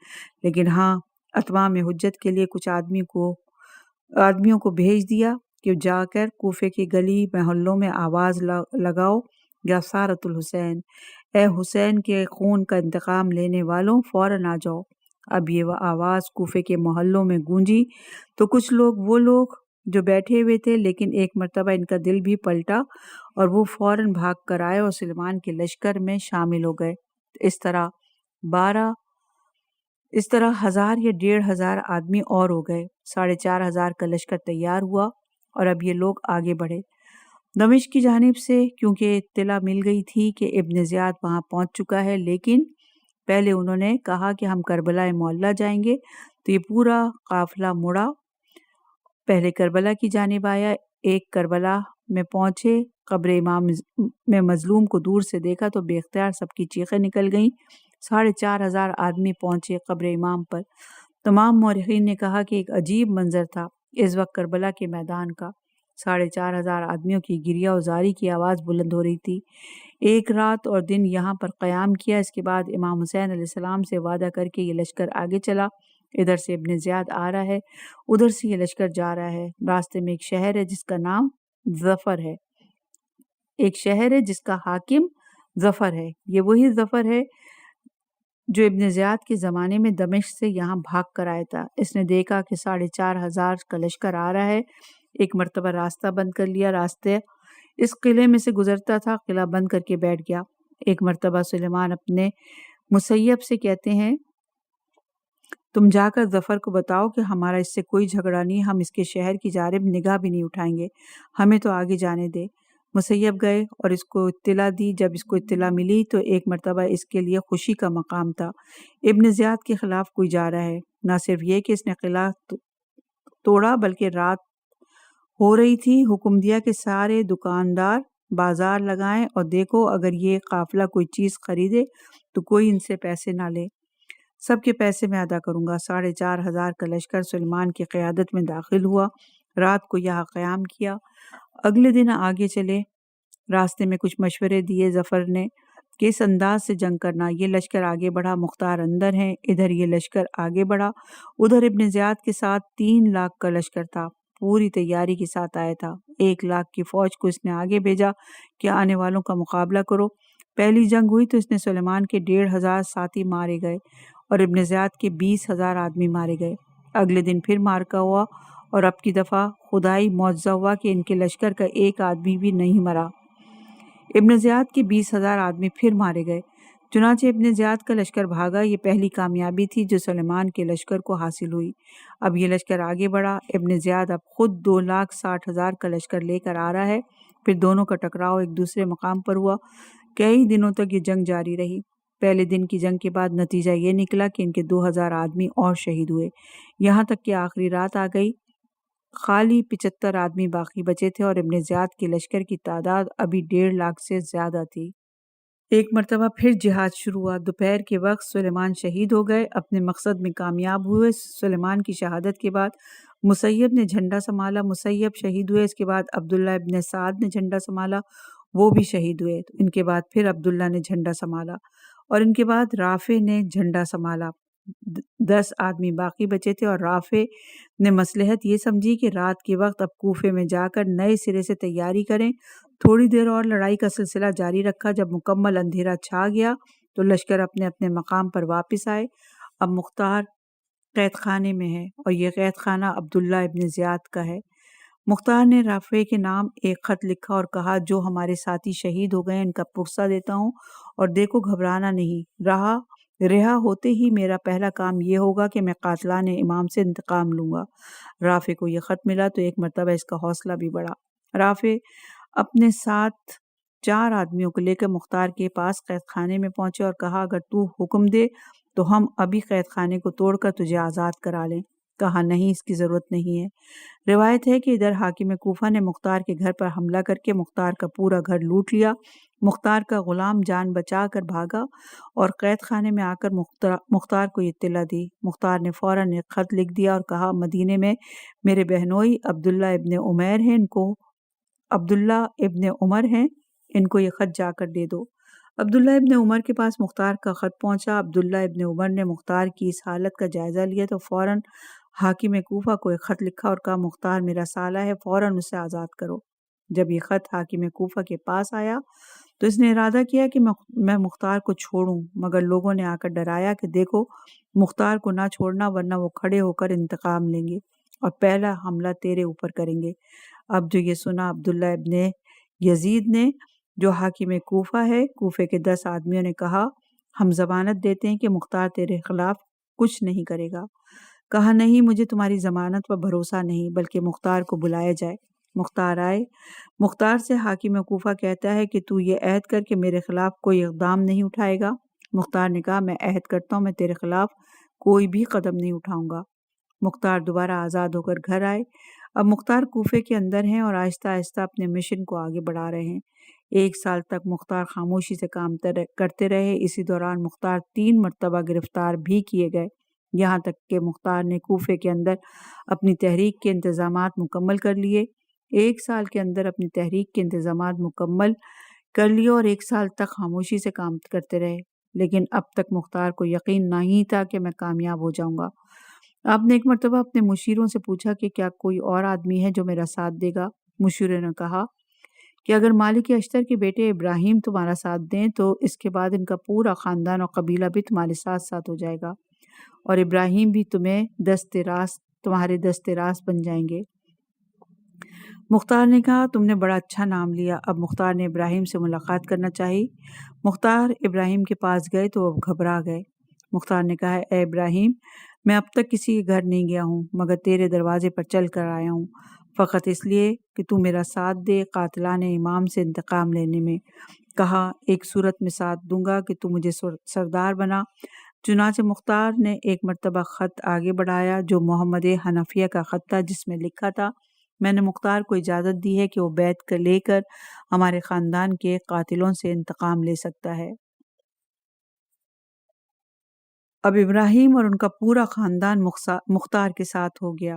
Speaker 3: لیکن ہاں، اتمام حجت کے لیے کچھ آدمیوں کو بھیج دیا کہ جا کر کوفے کی گلی محلوں میں آواز لگاؤ، یا سارت الحسین، اے حسین کے خون کا انتقام لینے والوں، فوراً آ جاؤ۔ اب یہ آواز کوفے کے محلوں میں گونجی تو کچھ لوگ، وہ لوگ جو بیٹھے ہوئے تھے، لیکن ایک مرتبہ ان کا دل بھی پلٹا اور وہ فوراً بھاگ کر آئے اور سلیمان کے لشکر میں شامل ہو گئے۔ اس طرح 1000 یا 1500 آدمی اور ہو گئے۔ 4500 کا لشکر تیار ہوا اور اب یہ لوگ آگے بڑھے دمشق کی جانب سے، کیونکہ اطلاع مل گئی تھی کہ ابن زیاد وہاں پہنچ چکا ہے۔ لیکن پہلے انہوں نے کہا کہ ہم کربلا معلیٰ جائیں گے، تو یہ پورا قافلہ مڑا، پہلے کربلا کی جانب آیا۔ ایک کربلا میں پہنچے، قبر امام میں مظلوم کو دور سے دیکھا تو بے اختیار سب کی چیخیں نکل گئیں۔ 4500 آدمی پہنچے قبر امام پر۔ تمام مورخین نے کہا کہ ایک عجیب منظر تھا اس وقت کربلا کے میدان کا۔ 4500 آدمیوں کی گریہ و زاری کی آواز بلند ہو رہی تھی۔ ایک رات اور دن یہاں پر قیام کیا، اس کے بعد امام حسین علیہ السلام سے وعدہ کر کے یہ لشکر آگے چلا۔ ادھر سے ابن زیاد آ رہا ہے، ادھر سے یہ لشکر جا رہا ہے۔ راستے میں ایک شہر ہے جس کا نام ظفر ہے، ایک شہر ہے جس کا حاکم ظفر ہے۔ یہ وہی ظفر ہے جو ابن زیاد کے زمانے میں دمشق سے یہاں بھاگ کر آیا تھا۔ اس نے دیکھا کہ 4500 کا لشکر آ رہا ہے، ایک مرتبہ راستہ بند کر لیا۔ راستے اس قلعے میں سے گزرتا تھا، قلعہ بند کر کے بیٹھ گیا۔ ایک مرتبہ سلیمان اپنے مسیب سے کہتے ہیں، تم جا کر ظفر کو بتاؤ کہ ہمارا اس سے کوئی جھگڑا نہیں، ہم اس کے شہر کی جانب نگاہ بھی نہیں اٹھائیں گے، ہمیں تو آگے جانے دے۔ مسیب گئے اور اس کو اطلاع دی۔ جب اس کو اطلاع ملی تو ایک مرتبہ اس کے لیے خوشی کا مقام تھا، ابن زیاد کے خلاف کوئی جا رہا ہے۔ نہ صرف یہ کہ اس نے قلعہ توڑا، بلکہ رات ہو رہی تھی، حکم دیا کہ سارے دکاندار بازار لگائیں اور دیکھو اگر یہ قافلہ کوئی چیز خریدے تو کوئی ان سے پیسے نہ لے، سب کے پیسے میں ادا کروں گا۔ 4500 کا لشکر سلیمان کی قیادت میں داخل ہوا، رات کو یہاں قیام کیا۔ اگلے دن آگے چلے، راستے میں کچھ مشورے دیے ظفر نے کہ اس انداز سے جنگ کرنا۔ یہ لشکر آگے بڑھا، مختار اندر ہیں، ادھر یہ لشکر آگے بڑھا۔ ادھر ابن زیاد کے ساتھ 3 لاکھ کا لشکر تھا، پوری تیاری کے ساتھ آیا تھا۔ 1 لاکھ کی فوج کو اس نے آگے بھیجا کہ آنے والوں کا مقابلہ کرو۔ پہلی جنگ ہوئی تو اس نے سلیمان کے 1500 ساتھی مارے گئے اور ابن زیاد کے 20,000 آدمی مارے گئے۔ اگلے دن پھر مارکا ہوا اور اب کی دفعہ خدائی معجزہ ہوا کہ ان کے لشکر کا ایک آدمی بھی نہیں مرا۔ ابن زیاد کے 20,000 آدمی پھر مارے گئے۔ چنانچہ ابن زیاد کا لشکر بھاگا۔ یہ پہلی کامیابی تھی جو سلیمان کے لشکر کو حاصل ہوئی۔ اب یہ لشکر آگے بڑھا۔ ابن زیاد اب خود 2,60,000 کا لشکر لے کر آ رہا ہے۔ پھر دونوں کا ٹکراؤ ایک دوسرے مقام پر ہوا۔ کئی دنوں تک یہ جنگ جاری رہی۔ پہلے دن کی جنگ کے بعد نتیجہ یہ نکلا کہ ان کے 2,000 آدمی اور شہید ہوئے، یہاں تک کہ آخری رات آ گئی، خالی 75 آدمی باقی بچے تھے اور ابن زیاد کے لشکر کی تعداد ابھی 1.5 لاکھ سے زیادہ تھی۔ ایک مرتبہ پھر جہاد شروع ہوا۔ دوپہر کے وقت سلیمان شہید ہو گئے، اپنے مقصد میں کامیاب ہوئے۔ سلیمان کی شہادت کے بعد مسیب نے جھنڈا سنبھالا، مسیب شہید ہوئے۔ اس کے بعد عبداللہ ابن سعد نے جھنڈا سنبھالا، وہ بھی شہید ہوئے۔ ان کے بعد پھر عبداللہ نے جھنڈا سنبھالا اور ان کے بعد رافع نے جھنڈا سنبھالا۔ 10 آدمی باقی بچے تھے اور رافع نے مصلحت یہ سمجھی کہ رات کے وقت اب کوفے میں جا کر نئے سرے سے تیاری کریں۔ تھوڑی دیر اور لڑائی کا سلسلہ جاری رکھا۔ جب مکمل اندھیرا چھا گیا تو لشکر اپنے اپنے مقام پر واپس آئے۔ اب مختار قید خانے میں ہے اور یہ قید خانہ عبداللہ ابن زیاد کا ہے۔ مختار نے رافع کے نام ایک خط لکھا اور کہا، جو ہمارے ساتھی شہید ہو گئے ان کا پرسہ دیتا ہوں، اور دیکھو گھبرانا نہیں، رہا ہوتے ہی میرا پہلا کام یہ ہوگا کہ میں قاتلان امام سے انتقام لوں گا۔ رافع کو یہ خط ملا تو ایک مرتبہ اس کا حوصلہ بھی بڑھا۔ رافع اپنے ساتھ 4 آدمیوں کو لے کر مختار کے پاس قید خانے میں پہنچے اور کہا، اگر تو حکم دے تو ہم ابھی قید خانے کو توڑ کر تجھے آزاد کرا لیں۔ کہا نہیں، اس کی ضرورت نہیں ہے۔ روایت ہے کہ ادھر حاکم کوفہ نے مختار کے گھر پر حملہ کر کے مختار کا پورا گھر لوٹ لیا۔ مختار کا غلام جان بچا کر بھاگا اور قید خانے میں آ کر مختار کو اطلاع دی۔ مختار نے فوراً ایک خط لکھ دیا اور کہا مدینے میں میرے بہنوئی عبداللہ ابن عمر ہیں، ان کو یہ خط جا کر دے دو۔ عبداللہ ابن عمر کے پاس مختار کا خط پہنچا۔ عبداللہ ابن عمر نے مختار کی اس حالت کا جائزہ لیا تو فوراً حاکم کوفہ کو ایک خط لکھا اور کہا مختار میرا سالہ ہے، فوراً اسے آزاد کرو۔ جب یہ خط حاکم کوفہ کے پاس آیا تو اس نے ارادہ کیا کہ میں مختار کو چھوڑوں، مگر لوگوں نے آ کر ڈرایا کہ دیکھو مختار کو نہ چھوڑنا ورنہ وہ کھڑے ہو کر انتقام لیں گے اور پہلا حملہ تیرے اوپر کریں گے۔ اب جو یہ سنا عبداللہ ابن یزید نے جو حاکم کوفہ ہے، کوفے کے 10 آدمیوں نے کہا ہم ضمانت دیتے ہیں کہ مختار تیرے خلاف کچھ نہیں کرے گا۔ کہا نہیں، مجھے تمہاری ضمانت پر بھروسہ نہیں، بلکہ مختار کو بلایا جائے۔ مختار آئے۔ مختار سے حاکم کوفہ کہتا ہے کہ تو یہ عہد کر کہ میرے خلاف کوئی اقدام نہیں اٹھائے گا۔ مختار نے کہا میں عہد کرتا ہوں میں تیرے خلاف کوئی بھی قدم نہیں اٹھاؤں گا۔ مختار دوبارہ آزاد ہو کر گھر آئے۔ اب مختار کوفے کے اندر ہیں اور آہستہ آہستہ اپنے مشن کو آگے بڑھا رہے ہیں۔ 1 سال تک مختار خاموشی سے کام کرتے رہے۔ اسی دوران مختار 3 مرتبہ گرفتار بھی کیے گئے، یہاں تک کہ مختار نے کوفے کے اندر اپنی تحریک کے انتظامات مکمل کر لیے۔ 1 سال کے اندر اپنی تحریک کے انتظامات مکمل کر لیے اور 1 سال تک خاموشی سے کام کرتے رہے، لیکن اب تک مختار کو یقین نہیں تھا کہ میں کامیاب ہو جاؤں گا۔ آپ نے ایک مرتبہ اپنے مشیروں سے پوچھا کہ کیا کوئی اور آدمی ہے جو میرا ساتھ دے گا؟ مشیروں نے کہا کہ اگر مالک اشتر کے بیٹے ابراہیم تمہارا ساتھ دیں تو اس کے بعد ان کا پورا خاندان اور قبیلہ بھی تمہارے ساتھ ساتھ ہو جائے گا اور ابراہیم بھی تمہارے دست راست بن جائیں گے۔ مختار نے کہا تم نے بڑا اچھا نام لیا۔ اب مختار نے ابراہیم سے ملاقات کرنا چاہی۔ مختار ابراہیم کے پاس گئے تو وہ گھبرا گئے۔ مختار نے کہا اے ابراہیم، میں اب تک کسی کے گھر نہیں گیا ہوں مگر تیرے دروازے پر چل کر آیا ہوں، فقط اس لیے کہ تو میرا ساتھ دے قاتلان امام سے انتقام لینے میں۔ کہا ایک صورت میں ساتھ دوں گا کہ تو مجھے سردار بنا۔ چنانچہ مختار نے ایک مرتبہ خط آگے بڑھایا جو محمد حنفیہ کا خط تھا، جس میں لکھا تھا میں نے مختار کو اجازت دی ہے کہ وہ بیعت لے کر ہمارے خاندان کے قاتلوں سے انتقام لے سکتا ہے۔ اب ابراہیم اور ان کا پورا خاندان مختار کے ساتھ ہو گیا۔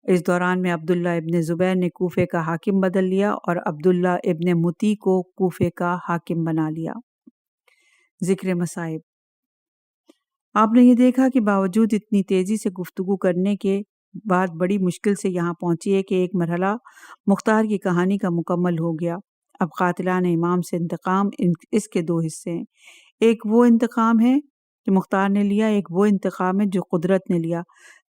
Speaker 3: اس دوران میں عبداللہ ابن زبیر نے کوفے کا حاکم بدل لیا اور عبداللہ ابن متی کو کوفے کا حاکم بنا لیا۔ ذکر مصائب۔ آپ نے یہ دیکھا کہ باوجود اتنی تیزی سے گفتگو کرنے کے بعد بڑی مشکل سے یہاں پہنچی ہے کہ ایک مرحلہ مختار کی کہانی کا مکمل ہو گیا۔ اب قاتلان امام سے انتقام، اس کے 2 حصے ہیں۔ ایک وہ انتقام ہے جو مختار نے لیا، ایک وہ انتقام ہے جو قدرت نے لیا۔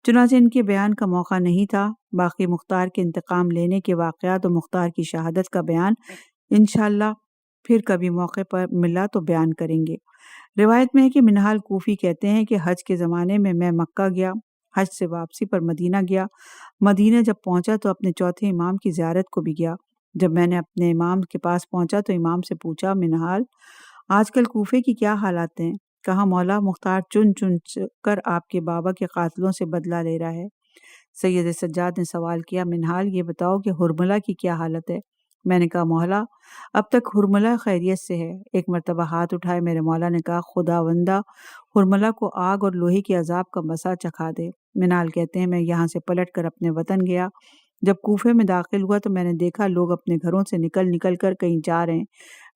Speaker 3: چنانچہ ان کے بیان کا موقع نہیں تھا۔ باقی مختار کے انتقام لینے کے واقعات اور مختار کی شہادت کا بیان انشاءاللہ پھر کبھی موقع پر ملا تو بیان کریں گے۔ روایت میں ہے کہ منہال کوفی کہتے ہیں کہ حج کے زمانے میں مکہ گیا، حج سے واپسی پر مدینہ گیا۔ مدینہ جب پہنچا تو اپنے چوتھے امام کی زیارت کو بھی گیا۔ جب میں نے اپنے امام کے پاس پہنچا تو امام سے پوچھا منہال آج کل کوفے کی کیا حالات ہیں؟ کہا مولا مختار چن کر آپ کے بابا کے قاتلوں سے بدلہ لے رہا ہے۔ سید سجاد نے سوال کیا منہال یہ بتاؤ کہ ہرملہ کی کیا حالت ہے؟ میں نے کہا مولا اب تک ہرملہ خیریت سے ہے۔ ایک مرتبہ ہاتھ اٹھائے میرے مولا نے کہا خداوندہ ہرملہ کو آگ اور لوہے کے عذاب کا مزہ چکھا دے۔ منہال کہتے ہیں میں یہاں سے پلٹ کر اپنے وطن گیا۔ جب کوفے میں داخل ہوا تو میں نے دیکھا لوگ اپنے گھروں سے نکل کر کہیں جا رہے ہیں۔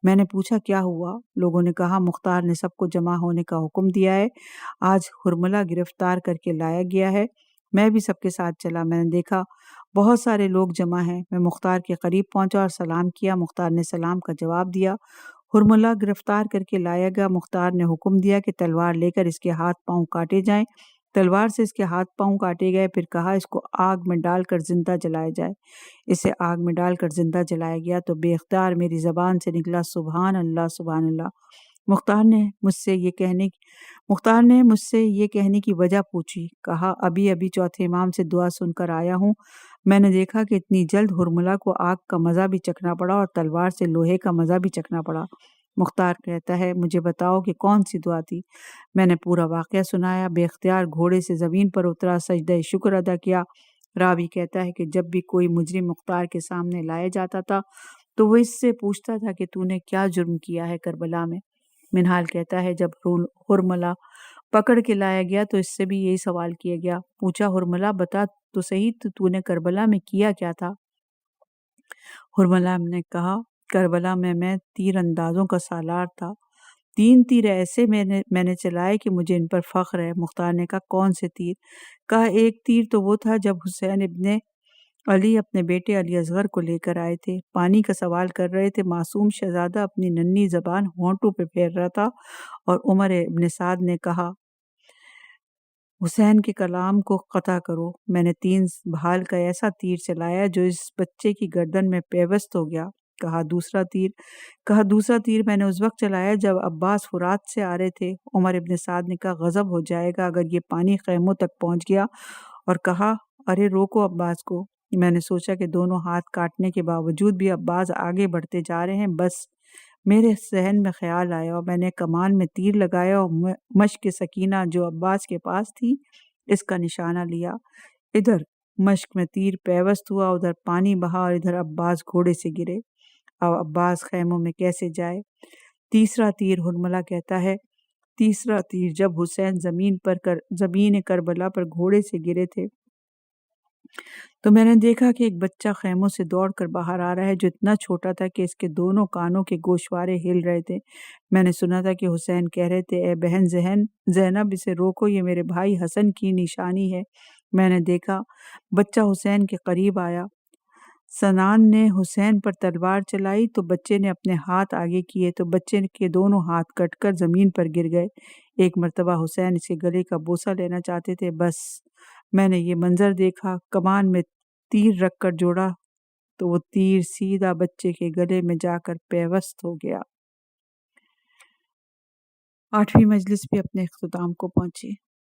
Speaker 3: میں نے پوچھا کیا ہوا؟ لوگوں نے کہا مختار نے سب کو جمع ہونے کا حکم دیا ہے، آج ہرملہ گرفتار کر کے لایا گیا ہے۔ میں بھی سب کے ساتھ چلا۔ میں نے دیکھا بہت سارے لوگ جمع ہیں۔ میں مختار کے قریب پہنچا اور سلام کیا۔ مختار نے سلام کا جواب دیا۔ ہرملہ گرفتار کر کے لایا گیا۔ مختار نے حکم دیا کہ تلوار لے کر اس کے ہاتھ پاؤں کاٹے جائیں۔ تلوار سے اس کے ہاتھ پاؤں کاٹے گئے، پھر کہا اس کو آگ میں ڈال کر زندہ جلایا جائے۔ اسے آگ میں ڈال کر زندہ جلایا گیا تو بے اختیار میری زبان سے نکلا سبحان اللہ سبحان اللہ۔ مختار نے مجھ سے یہ کہنے کی وجہ پوچھی۔ کہا ابھی چوتھے امام سے دعا سن کر آیا ہوں۔ میں نے دیکھا کہ اتنی جلد ہرملہ کو آگ کا مزہ بھی چکھنا پڑا اور تلوار سے لوہے کا مزہ بھی چکھنا پڑا۔ مختار کہتا ہے مجھے بتاؤ کہ کون سی دعا تھی۔ میں نے پورا واقعہ سنایا۔ بے اختیار گھوڑے سے زمین پر اترا، سجدہ شکر ادا کیا۔ راوی کہتا ہے کہ جب بھی کوئی مجرم مختار کے سامنے لایا جاتا تھا تو وہ اس سے پوچھتا تھا کہ تو نے کیا جرم کیا ہے کربلا میں۔ منہال کہتا ہے جب ہرملہ پکڑ کے لایا گیا تو اس سے بھی یہی سوال کیا گیا۔ پوچھا ہرملہ بتا تو صحیح تو نے کربلا میں کیا کیا تھا؟ ہرملہ نے کہا کربلا میں تیر اندازوں کا سالار تھا۔ 3 تیر ایسے میں نے چلائے کہ مجھے ان پر فخر ہے۔ مختار نے کہا کون سے تیر؟ کہا ایک تیر تو وہ تھا جب حسین ابن علی اپنے بیٹے علی اصغر کو لے کر آئے تھے، پانی کا سوال کر رہے تھے، معصوم شہزادہ اپنی ننھی زبان ہونٹوں پہ پھیر رہا تھا اور عمر ابن سعد نے کہا حسین کے کلام کو قطع کرو۔ میں نے 3 بھال کا ایسا تیر چلایا جو اس بچے کی گردن میں پیوست ہو گیا۔ کہا دوسرا تیر میں نے اس وقت چلایا جب عباس فرات سے آ رہے تھے۔ عمر ابن سعد نے کہا غضب ہو جائے گا اگر یہ پانی خیموں تک پہنچ گیا، اور کہا ارے روکو عباس کو۔ میں نے سوچا کہ دونوں ہاتھ کاٹنے کے باوجود بھی عباس آگے بڑھتے جا رہے ہیں، بس میرے ذہن میں خیال آیا اور میں نے کمان میں تیر لگایا اور مشق سکینہ جو عباس کے پاس تھی اس کا نشانہ لیا۔ ادھر مشق میں تیر پیوست ہوا، ادھر پانی بہا اور ادھر عباس گھوڑے سے گرے۔ اب عباس خیموں میں کیسے جائے؟ تیسرا تیر ہرملہ کہتا ہے تیسرا تیر جب حسین زمین کربلا پر گھوڑے سے گرے تھے تو میں نے دیکھا کہ ایک بچہ خیموں سے دوڑ کر باہر آ رہا ہے جو اتنا چھوٹا تھا کہ اس کے دونوں کانوں کے گوشوارے ہل رہے تھے۔ میں نے سنا تھا کہ حسین کہہ رہے تھے اے بہن زینب اسے روکو، یہ میرے بھائی حسن کی نشانی ہے۔ میں نے دیکھا بچہ حسین کے قریب آیا، سنان نے حسین پر تلوار چلائی تو بچے نے اپنے ہاتھ آگے کیے تو بچے کے دونوں ہاتھ کٹ کر زمین پر گر گئے۔ ایک مرتبہ حسین اس کے گلے کا بوسہ لینا چاہتے تھے، بس میں نے یہ منظر دیکھا، کمان میں تیر رکھ کر جوڑا تو وہ تیر سیدھا بچے کے گلے میں جا کر پیوست ہو گیا۔ 8ویں مجلس بھی اپنے اختتام کو پہنچی۔